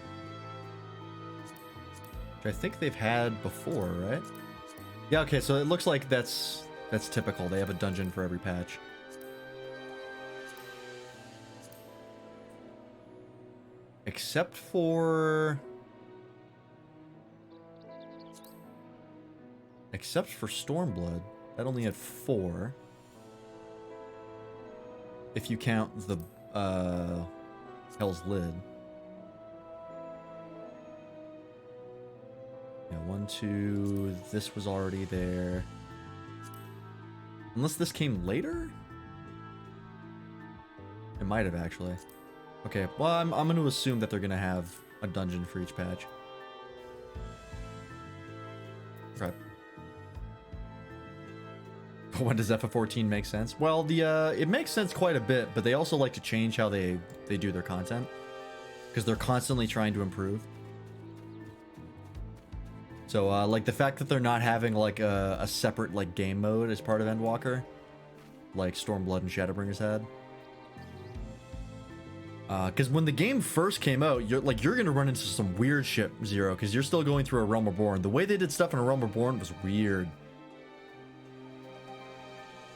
which I think they've had before, right? Yeah, okay, so it looks like that's typical. They have a dungeon for every patch. Except for Stormblood, that only had 4. If you count the Hell's Lid. Yeah, 1, 2. This was already there. Unless this came later? It might have actually. Okay, well, I'm going to assume that they're going to have a dungeon for each patch. Okay. When does FF14 make sense? Well, it makes sense quite a bit, but they also like to change how they do their content. Because they're constantly trying to improve. So, like, the fact that they're not having, like, a separate, like, game mode as part of Endwalker. Like Stormblood and Shadowbringers had. Because when the game first came out, you're gonna run into some weird shit, Zero, because you're still going through A Realm Reborn. The way they did stuff in A Realm Reborn was weird.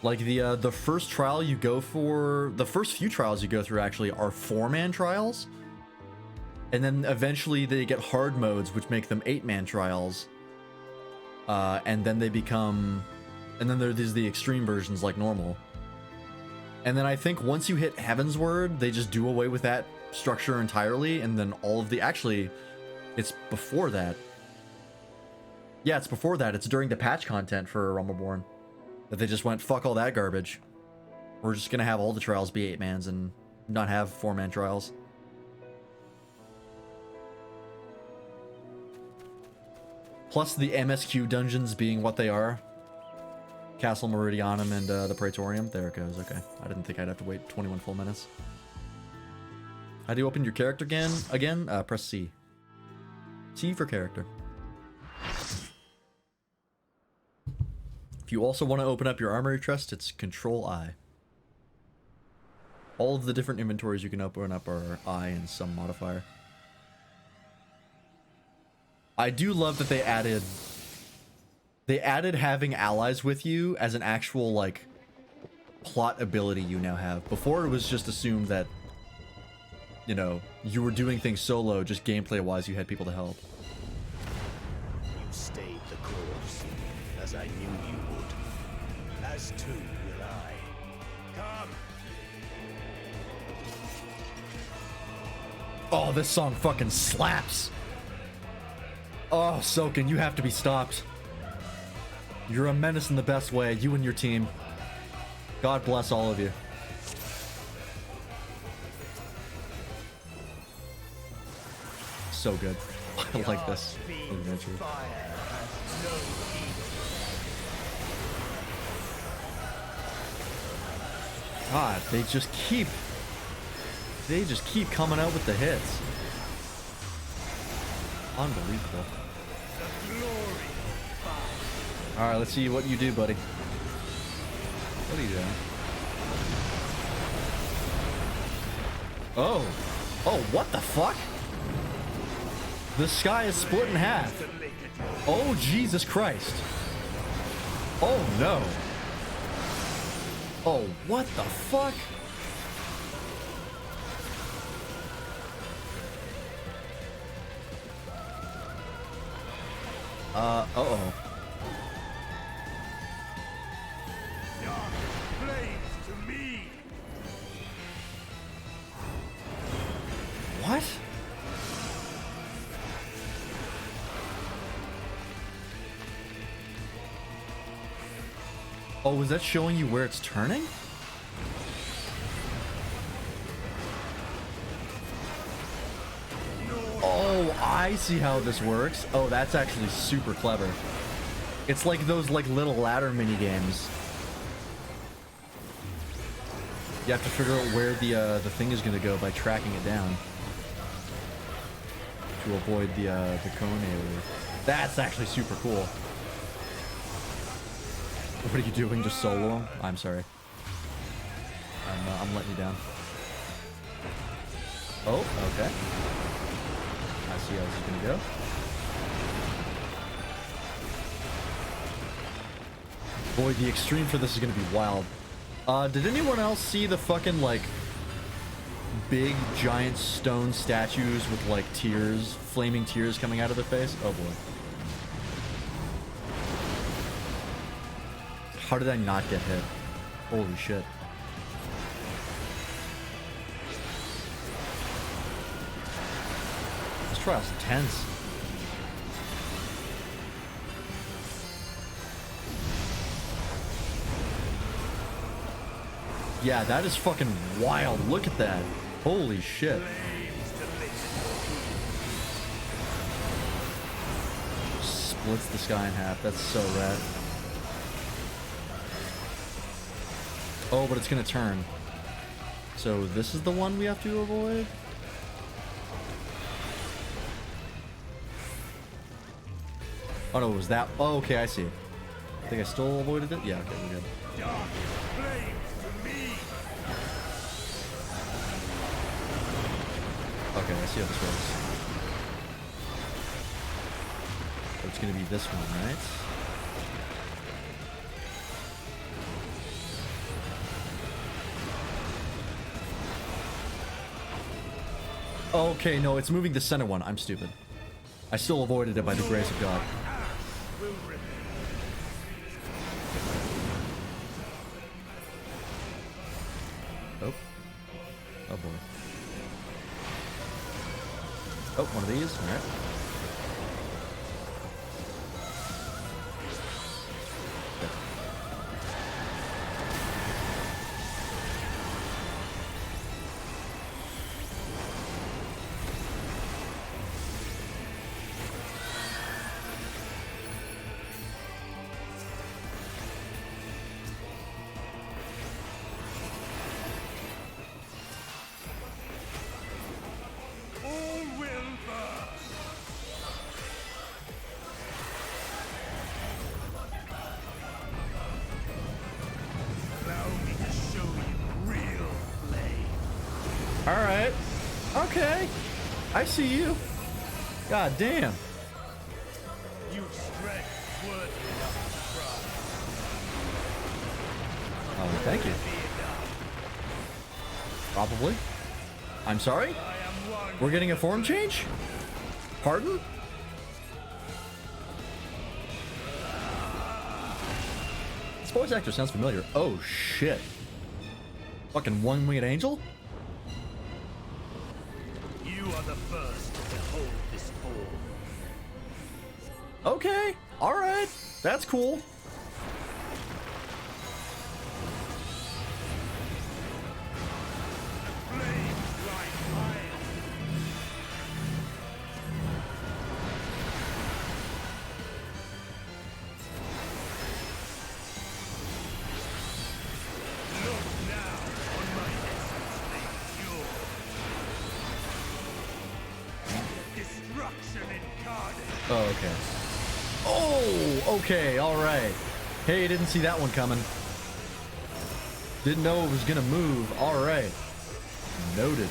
Like the first trial you go for, the first few trials you go through actually are 4-man trials, and then eventually they get hard modes, which make them 8-man trials, and then they become, and then there's the extreme versions like normal. And then I think once you hit Heavensward, they just do away with that structure entirely, and then all of the... Actually, it's before that. Yeah, it's before that. It's during the patch content for Realm Reborn that they just went, fuck all that garbage. We're just gonna have all the trials be 8-mans and not have 4-man trials. Plus the MSQ dungeons being what they are. Castle Meridianum and the Praetorium. There it goes. Okay. I didn't think I'd have to wait 21 full minutes. How do you open your character again? Press C. C for character. If you also want to open up your armory chest, it's Control I. All of the different inventories you can open up are I and some modifier. I do love that they added having allies with you as an actual, like, plot ability you now have. Before it was just assumed that, you know, you were doing things solo, just gameplay-wise you had people to help. You stayed the course, as I knew you would. As too will I. Come! Oh, this song fucking slaps! Oh, Soken, you have to be stopped. You're a menace in the best way, you and your team. God bless all of you. So good. I like this adventure. God, they just keep coming out with the hits. Unbelievable. Alright, let's see what you do, buddy. What are you doing? Oh! Oh, what the fuck? The sky is split in half. Oh, Jesus Christ. Oh, no. Oh, what the fuck? Uh-oh. What? Oh, was that showing you where it's turning? Oh, I see how this works. Oh, that's actually super clever. It's like those little ladder mini games. You have to figure out where the thing is going to go by tracking it down to avoid the cone area. That's actually super cool. What are you doing? Just solo him? I'm sorry. I'm letting you down. Oh, okay. I see how this is gonna go. Boy, the extreme for this is gonna be wild. Did anyone else see the fucking, like, big, giant stone statues with, like, tears, flaming tears coming out of their face? Oh, boy. How did I not get hit? Holy shit. This trial's intense. Yeah, that is fucking wild. Look at that. Holy shit. Splits the sky in half. That's so rad. Oh, but it's gonna turn. So this is the one we have to avoid? Oh no, was that? Oh, okay, I see. I think I still avoided it? Yeah, okay, we're good. Okay, I see how this works. So it's gonna be this one, right? Okay, no, it's moving the center one. I'm stupid. I still avoided it by the grace of God. Oh. Oh boy. Oh, one of these. All right. Alright. Okay. I see you. God damn. Oh, thank you. Probably. I'm sorry? We're getting a form change? Pardon? This voice actor sounds familiar. Oh, shit. Fucking one-winged angel? The first to hold this form. Okay, all right, that's cool. Oh, okay. Oh, okay, all right. Hey, didn't see that one coming. Didn't know it was gonna move. All right. Noted.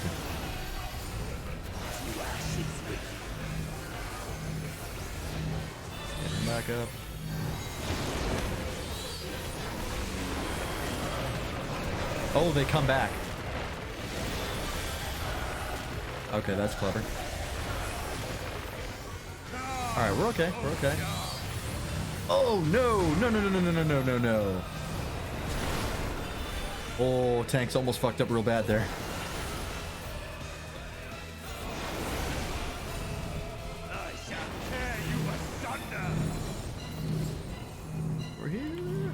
back up. Oh, they come back. Okay, that's clever. Alright, we're okay. We're okay. Oh, no! No, no, no, no, no, no, no, no, no. Oh, tank's almost fucked up real bad there. We're here.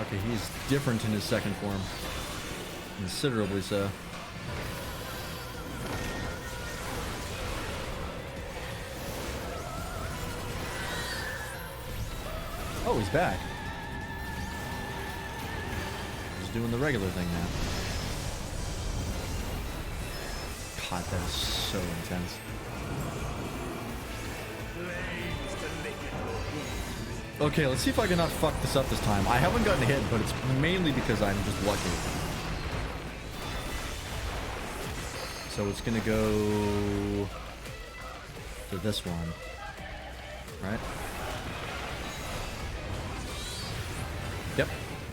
Okay, he's different in his second form. Considerably so. Oh, he's back. He's doing the regular thing now. God, that is so intense. Okay, let's see if I can not fuck this up this time. I haven't gotten hit, but it's mainly because I'm just lucky. So it's gonna go to this one, right? Yep.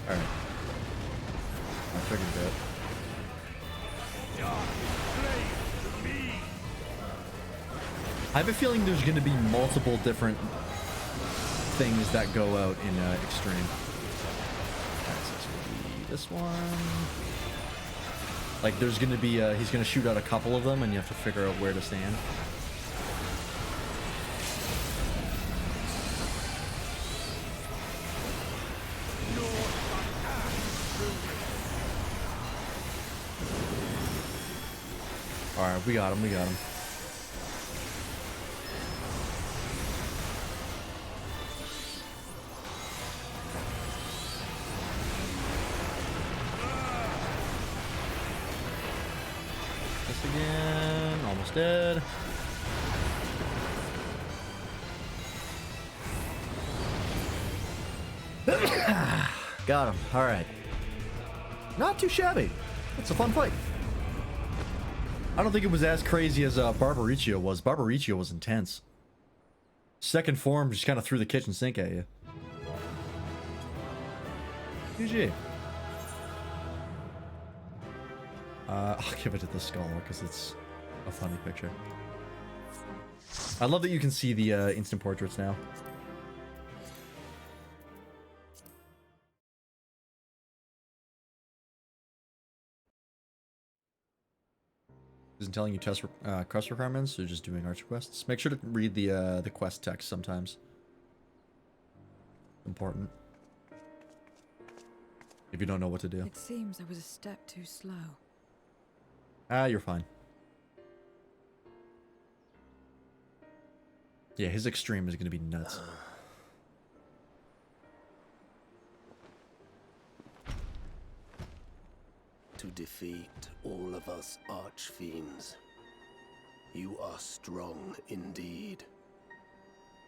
All right. I figured that. I have a feeling there's going to be multiple different things that go out in Extreme. Alright, so it's going to be this one. Like, there's going to be, he's going to shoot out a couple of them, and you have to figure out where to stand. Alright, we got him, we got him. This again, almost dead. Got him, alright. Not too shabby. It's a fun fight. I don't think it was as crazy as Barbariccio was. Barbariccio was intense. Second form just kind of threw the kitchen sink at you. GG. I'll give it to the skull because it's a funny picture. I love that you can see the instant portraits now. Isn't telling you test quest requirements or just doing archer quests. Make sure to read the quest text sometimes. Important. If you don't know what to do. It seems I was a step too slow. Ah, you're fine. Yeah, his extreme is going to be nuts. To defeat all of us archfiends. You are strong indeed.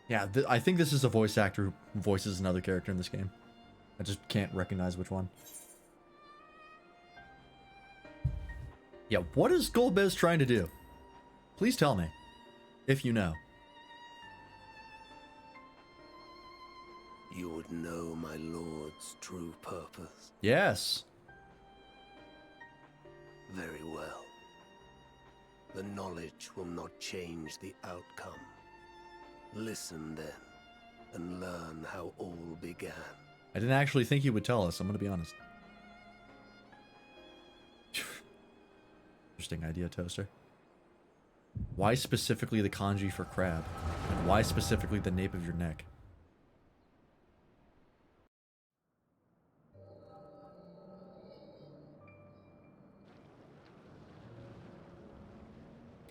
Yeah, I think this is a voice actor who voices another character in this game. I just can't recognize which one. Yeah, what is Golbez trying to do? Please tell me, if you know. You would know my lord's true purpose. Yes. Very well. The knowledge will not change the outcome. Listen then, and learn how all began. I didn't actually think he would tell us, I'm gonna be honest. Interesting idea, Toaster. Why specifically the kanji for crab? And why specifically the nape of your neck?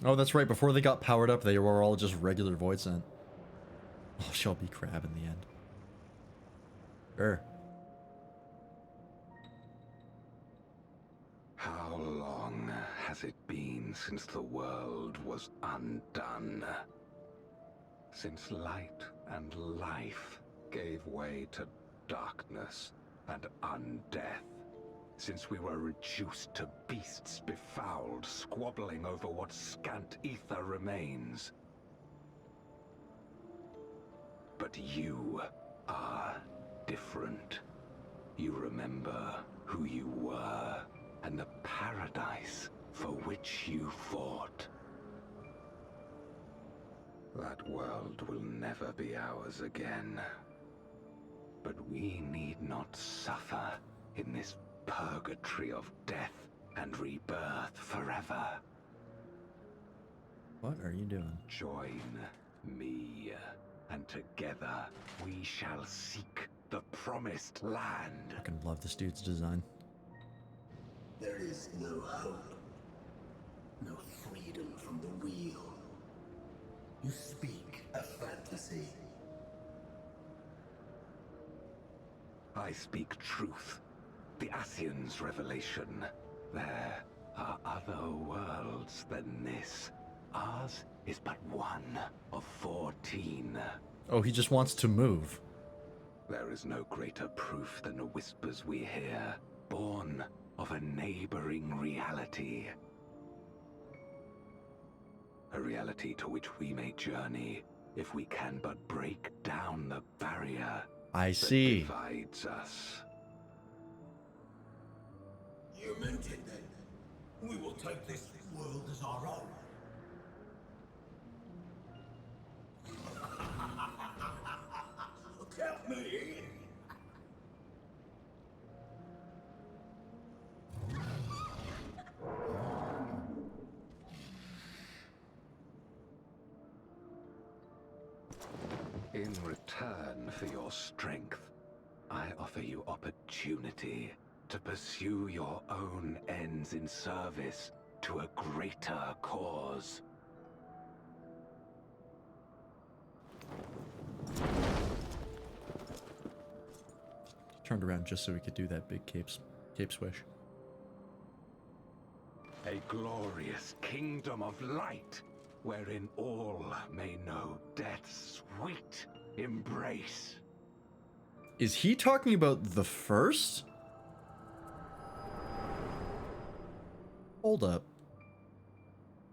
Oh, that's right. Before they got powered up, they were all just regular Void Scent. Oh, she'll be crab in the end. Sure. How long has it been since the world was undone? Since light and life gave way to darkness and undeath. since we were reduced to beasts befouled, squabbling over what scant ether remains. But you are different. You remember who you were, and the paradise for which you fought. That world will never be ours again. But we need not suffer in this purgatory of death and rebirth forever. What are you doing? Join me, and together we shall seek the promised land. I fucking love this dude's design. There is no hope, no freedom from the wheel. You speak a fantasy. I speak truth. The Ascian's revelation. There are other worlds than this. Ours is but one of 14. Oh, he just wants to move. There is no greater proof than the whispers we hear, born of a neighboring reality. A reality to which we may journey if we can but break down the barrier I that see. divides us. You meant it then. We will take this world as our own. Count me in. In return for your strength, I offer you opportunity to pursue your own ends in service to a greater cause. Turned around just so we could do that big cape swish. A glorious kingdom of light, wherein all may know death's sweet embrace. Is he talking about the first? Hold up.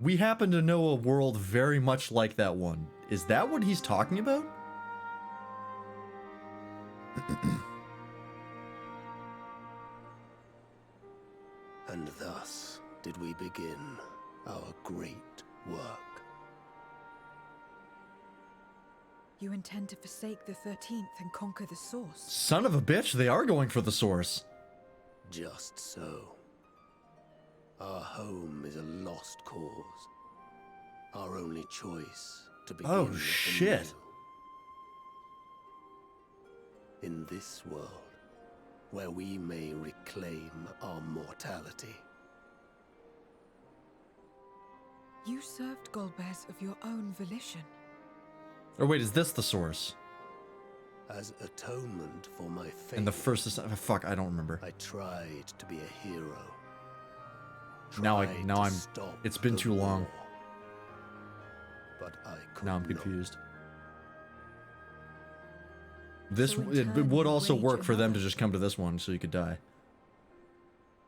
We happen to know a world very much like that one. Is that what he's talking about? And thus did we begin our great work. You intend to forsake the 13th and conquer the source? Son of a bitch, they are going for the source. Just so. Our home is a lost cause. Our only choice to begin Oh, with shit. anew. In this world, where we may reclaim our mortality. You served Golbez of your own volition. Or wait, is this the source? As atonement for my faith. And the first is fuck, I don't remember. I tried to be a hero. Now Tried now to I'm stop it's been the too long. war. But I could Now I'm not. confused. This So in it turn, would you also wage work for them to another. just come to this one so you could die.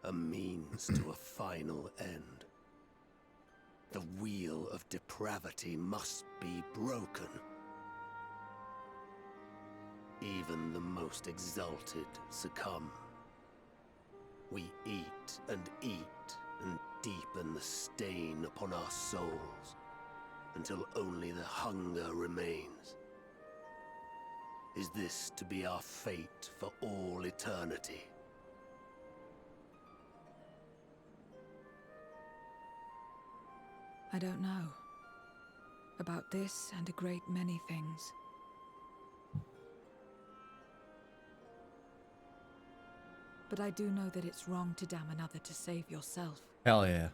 A means to a final end. The wheel of depravity must be broken. Even the most exalted succumb. We eat and deepen the stain upon our souls, until only the hunger remains. Is this to be our fate for all eternity? I don't know. About this and a great many things. But I do know that it's wrong to damn another to save yourself. Hell yeah.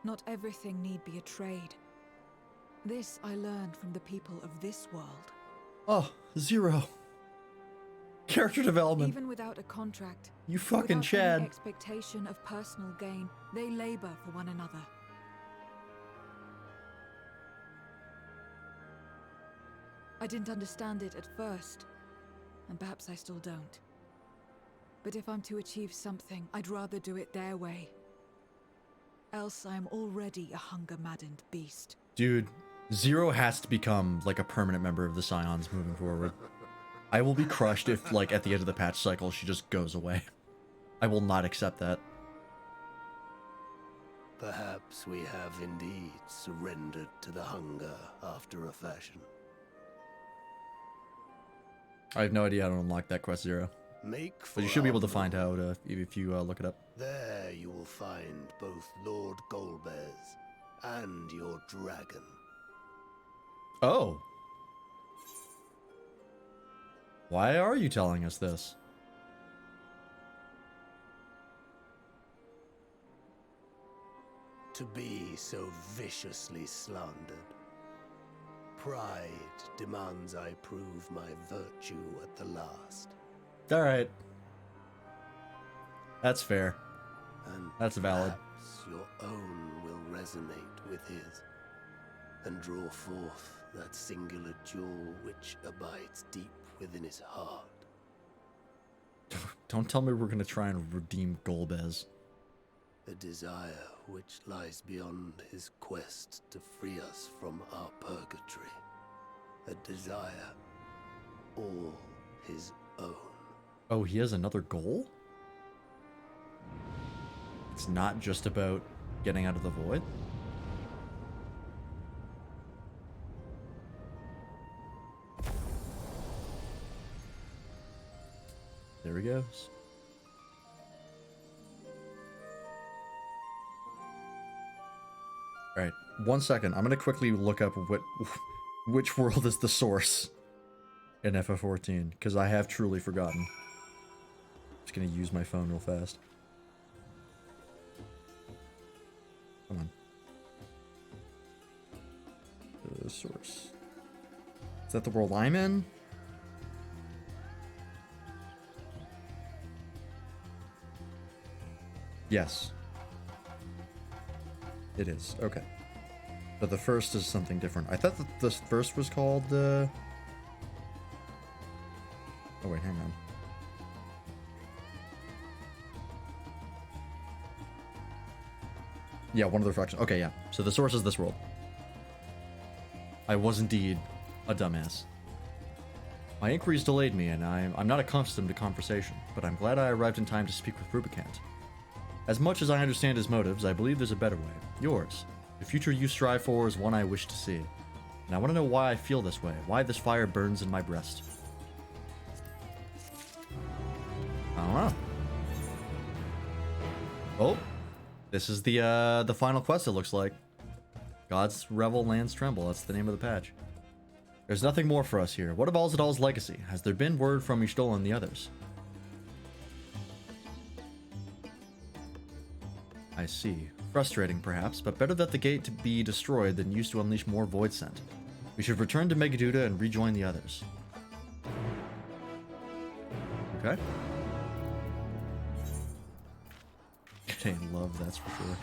Not everything need be a trade. This I learned from the people of this world. Oh, zero. Character development. Even without a contract, You fucking without Chad. any expectation of personal gain, they labor for one another. I didn't understand it at first, and perhaps I still don't. But if I'm to achieve something, I'd rather do it their way. Else I am already a hunger-maddened beast. Dude, Zero has to become like a permanent member of the Scions moving forward. I will be crushed if, like, at the end of the patch cycle, she just goes away. I will not accept that. Perhaps we have indeed surrendered to the hunger after a fashion. I have no idea how to unlock that quest, Zero. But you should be able to find out if you look it up. There you will find both Lord Golbez and your dragon. Oh. Why are you telling us this? To be so viciously slandered. Pride demands I prove my virtue at the last. Alright. That's fair. And that's valid. Perhaps your own will resonate with his, and draw forth that singular jewel which abides deep within his heart. Don't tell me we're gonna try and redeem Golbez. A desire which lies beyond his quest to free us from our purgatory. A desire all his own. Oh, he has another goal? It's not just about getting out of the void? There he goes. Alright, 1 second. I'm gonna quickly look up which world is the source in FF14, because I have truly forgotten. Just gonna use my phone real fast. Come on. The source. Is that the world I'm in? Yes. It is. Okay. But the first is something different. I thought that this first was called, Oh wait, hang on. Yeah, one of the reflections. Okay, yeah. So the source is this world. I was indeed a dumbass. My inquiries delayed me, and I'm not accustomed to conversation, but I'm glad I arrived in time to speak with Rubicant. As much as I understand his motives, I believe there's a better way. Yours. The future you strive for is one I wish to see. And I want to know why I feel this way, why this fire burns in my breast. I don't know. Oh. This is the final quest, it looks like. God's Revel Lands Tremble, that's the name of the patch. There's nothing more for us here. What of Alzadal's legacy? Has there been word from Yshtol and the others? I see. Frustrating, perhaps, but better that the gate to be destroyed than used to unleash more Void Scent. We should return to Megaduda and rejoin the others. Okay. Contain love, that's for sure.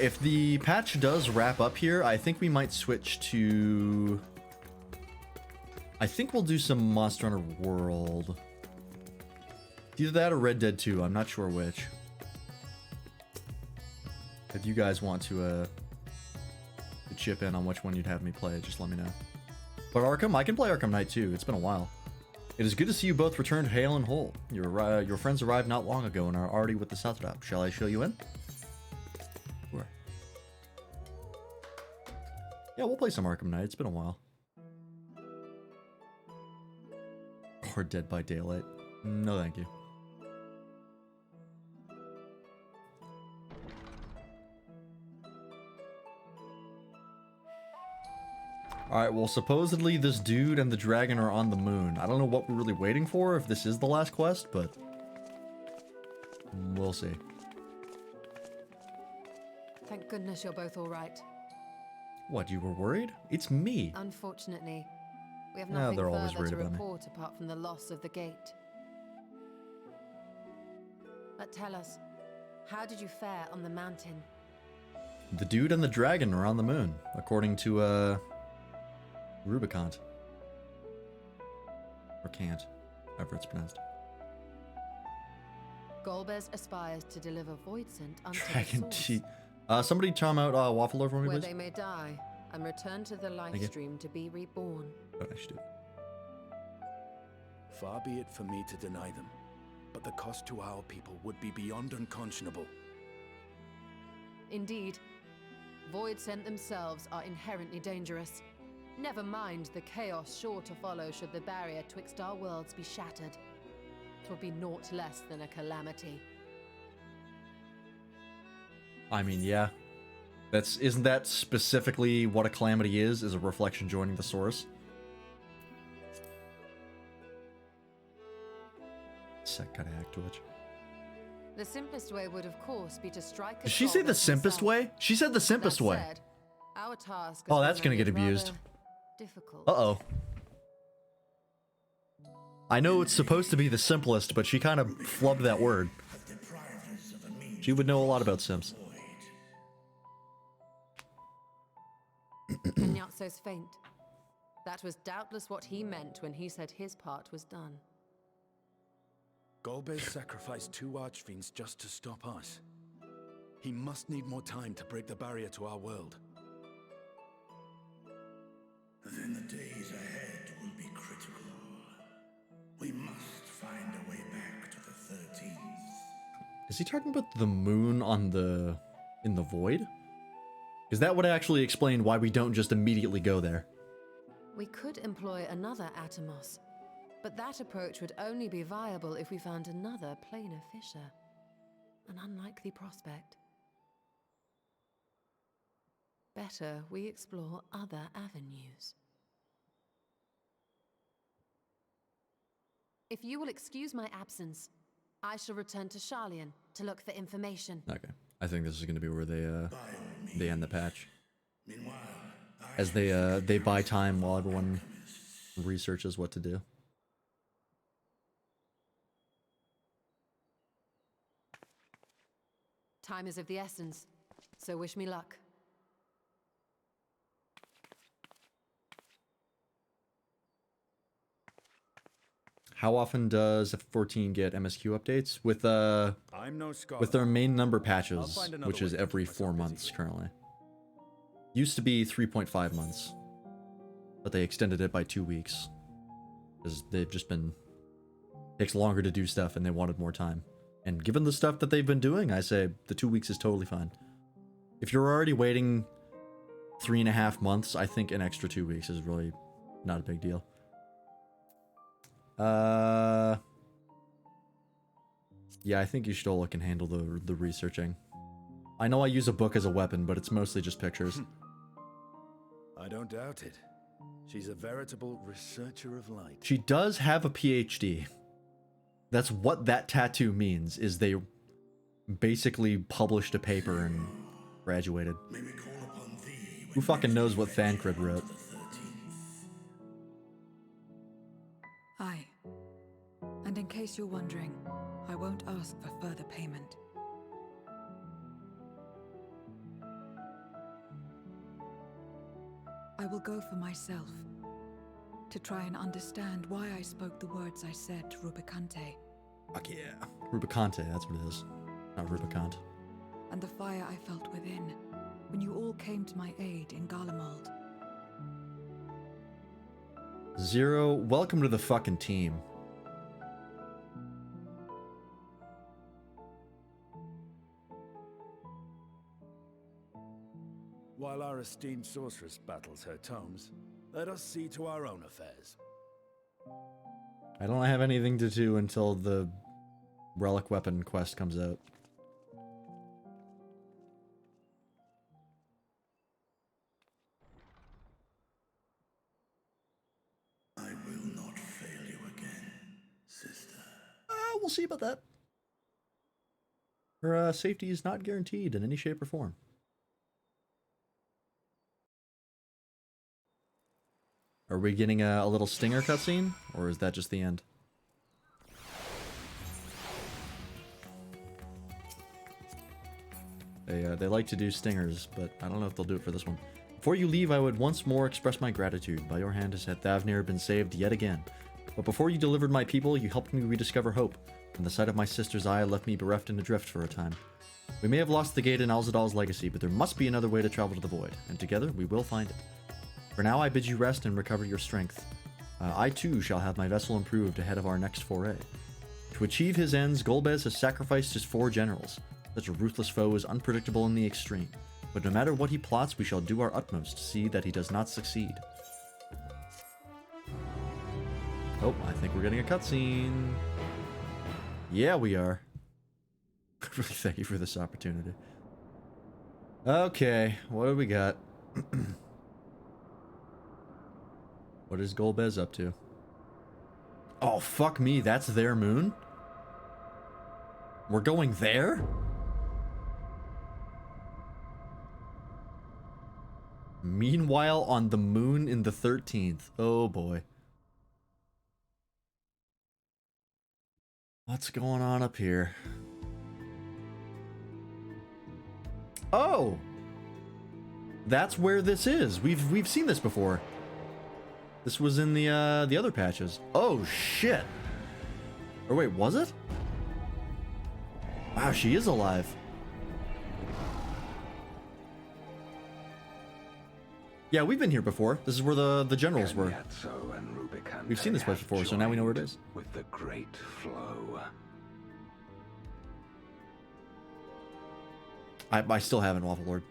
If the patch does wrap up here, I think we might switch to... I think we'll do some Monster Hunter World. Either that or Red Dead 2, I'm not sure which. If you guys want to chip in on which one you'd have me play, just let me know. But Arkham, I can play Arkham Knight too, it's been a while. It is good to see you both returned hale and whole. Your friends arrived not long ago and are already with the Southdrap. Shall I show you in? Sure. Yeah, we'll play some Arkham Knight, it's been a while. Or Dead by Daylight. No thank you. Alright, well supposedly this dude and the dragon are on the moon. I don't know what we're really waiting for, if this is the last quest, but... we'll see. Thank goodness you're both alright. What, you were worried? It's me. Unfortunately, We have Yeah, nothing they're always further to worried about me. report apart from the loss of the gate. But tell us, how did you fare on the mountain? The dude and the dragon are on the moon, according to, Rubicon. Or Can't, however it's pronounced. Golbez aspires to deliver Voidsent unto Dragon the source, tea. Somebody chime out Waffle Lord for me, where please. they may die and return to the life you. stream to be reborn. Oh, I should do it. Far be it for me to deny them, but the cost to our people would be beyond unconscionable. Indeed, Voidsent themselves are inherently dangerous. Never mind the chaos sure to follow should the barrier twixt our worlds be shattered. 'Twould be naught less than a calamity. I mean, yeah. Isn't that specifically what a calamity is a reflection joining the source? Sec gotta hack Twitch. The simplest way would, of course, be to strike a Did she say the Golbez simpest himself. way? She said the simplest That way. said, our task Oh, has that's been gonna get made abused. rather difficult. Uh-oh. I know it's supposed to be the simplest, but she kind of flubbed that word. She would know a lot about Sims. Nyatso's faint. That was doubtless what he meant when he said his part was done. Golbez sacrificed 2 archfiends just to stop us. He must need more time to break the barrier to our world. Then the days ahead will be critical. We must find a way back to the 13th. Is he talking about the moon on in the void? Because that would actually explain why we don't just immediately go there. We could employ another Atomos, but that approach would only be viable if we found another planar fissure. An unlikely prospect. Better we explore other avenues. If you will excuse my absence, I shall return to Sharlayan to look for information. Okay. I think this is going to be where they end the patch. Meanwhile, As they buy time while everyone researches what to do. Time is of the essence, so wish me luck. How often does F14 get MSQ updates? With I'm no scholar. with their main number I'll patches, find another which is way to every keep 4 myself busy months here. currently. Used to be 3.5 months, but they extended it by 2 weeks because they've just been takes longer to do stuff and they wanted more time. And given the stuff that they've been doing, I say the 2 weeks is totally fine. If you're already waiting 3.5 months, I think an extra 2 weeks is really not a big deal. Yeah, I think Y'shtola can handle the researching. I know I use a book as a weapon, but it's mostly just pictures. I don't doubt it. She's a veritable researcher of light. She does have a PhD. That's what that tattoo means, is they basically published a paper and graduated. Who fucking knows what Thancred wrote? Aye. And in case you're wondering, I won't ask for further payment. I will go for myself, to try and understand why I spoke the words I said to Rubicante, Fuck yeah. Rubicante, that's what it is. Not Rubicant. and the fire I felt within, when you all came to my aid in Garlemald. Zero, welcome to the fucking team. While our esteemed sorceress battles her tomes, let us see to our own affairs. I don't have anything to do until the relic weapon quest comes out. I will not fail you again, sister. We'll see about that. Her safety is not guaranteed in any shape or form. Are we getting a little stinger cutscene, or is that just the end? They like to do stingers, but I don't know if they'll do it for this one. Before you leave, I would once more express my gratitude. By your hand has Thavnir been saved yet again. But before you delivered my people, you helped me rediscover hope, and the sight of my sister's eye left me bereft and adrift for a time. We may have lost the gate in Alzadal's legacy, but there must be another way to travel to the Void, and together we will find it. For now, I bid you rest and recover your strength. I too shall have my vessel improved ahead of our next foray. To achieve his ends, Golbez has sacrificed his 4 generals. Such a ruthless foe is unpredictable in the extreme, but no matter what he plots, we shall do our utmost to see that he does not succeed. Oh, I think we're getting a cutscene. Yeah, we are. Really, thank you for this opportunity. Okay, what do we got? What is Golbez up to? Oh, fuck me, that's their moon? We're going there? Meanwhile, on the moon in the 13th. Oh boy. What's going on up here? Oh! That's where this is. We've seen this before. This was in the other patches. Oh shit. Or wait, was it? Wow, she is alive. Yeah, we've been here before. This is where the generals were. We've seen this place before, so now we know where it is. With the great flow. I still haven't, Waffle Lord.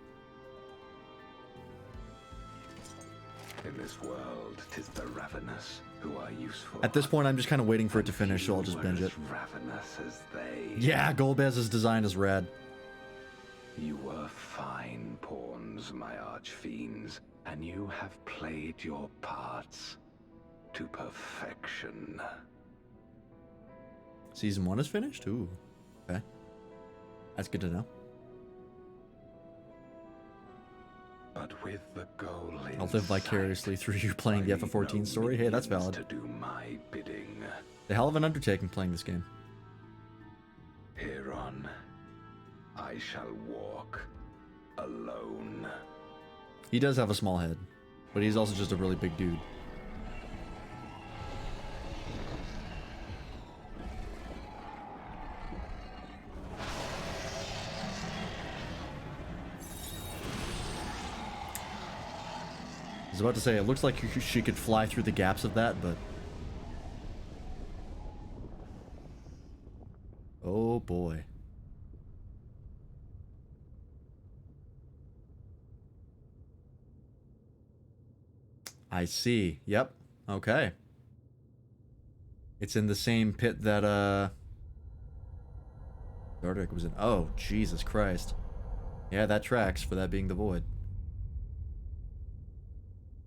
In this world, 'tis the ravenous who are useful. At this point, I'm just kind of waiting for it to finish, so I'll just binge it. Ravenous as they. Yeah, Golbez's design is rad. You were fine pawns, my archfiends, and you have played your parts to perfection. Season 1 is finished? Ooh. Okay. That's good to know. But with the goal I'll live vicariously through you playing the FF14 story. Hey, that's valid. To do my bidding. The hell of an undertaking playing this game. Hereon, I shall walk alone. He does have a small head, but he's also just a really big dude. I was about to say, it looks like she could fly through the gaps of that, but... Oh boy. I see. Yep. Okay. It's in the same pit that, Dardic was in. Oh, Jesus Christ. Yeah, that tracks for that being the Void.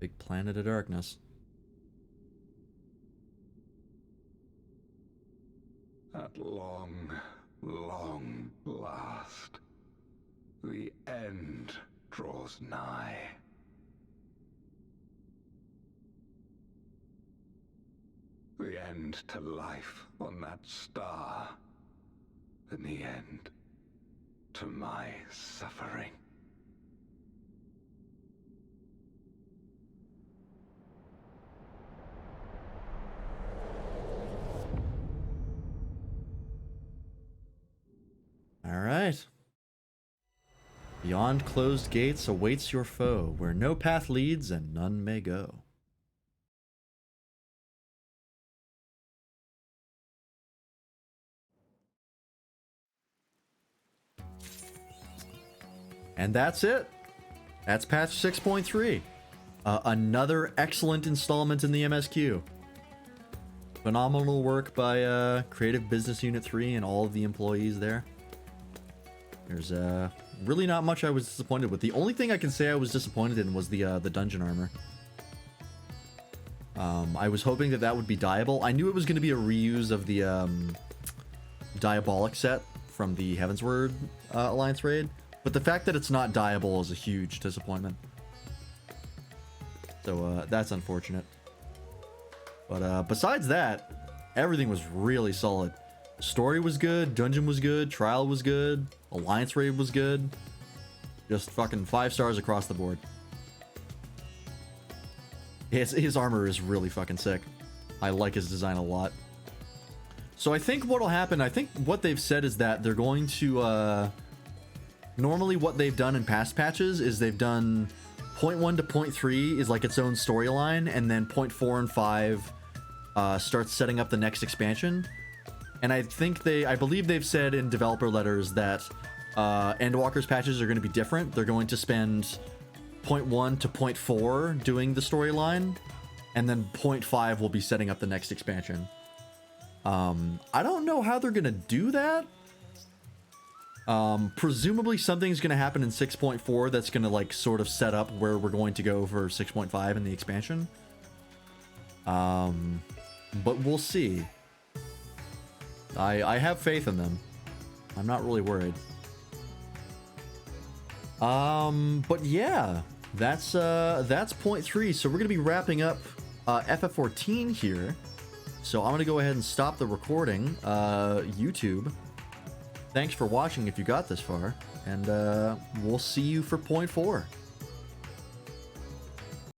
Big planet of darkness. At long, long last, the end draws nigh. The end to life on that star, and the end to my suffering. All right. Beyond closed gates awaits your foe, where no path leads and none may go. And that's it. That's patch 6.3. Another excellent installment in the MSQ. Phenomenal work by Creative Business Unit 3 and all of the employees there. There's really not much I was disappointed with. The only thing I can say I was disappointed in was the dungeon armor. I was hoping that that would be dyeable. I knew it was going to be a reuse of the Diabolic set from the Heavensward Alliance raid, but the fact that it's not dyeable is a huge disappointment. So that's unfortunate. But besides that, everything was really solid. Story was good, dungeon was good, trial was good, alliance raid was good. Just fucking 5 stars across the board. His armor is really fucking sick. I like his design a lot. So I think what'll happen, I think what they've said is that they're going to, normally what they've done in past patches is they've done 0.1 to 0.3 is like its own storyline, and then 0.4 and 5 starts setting up the next expansion. And I believe they've said in developer letters that Endwalker's patches are going to be different. They're going to spend 0.1 to 0.4 doing the storyline, and then 0.5 will be setting up the next expansion. I don't know how they're going to do that. Presumably something's going to happen in 6.4 that's going to like sort of set up where we're going to go for 6.5 in the expansion. But we'll see. I have faith in them. I'm not really worried. But yeah, that's 0.3. So we're going to be wrapping up FF14 here. So I'm going to go ahead and stop the recording. YouTube, thanks for watching if you got this far, and we'll see you for 0.4.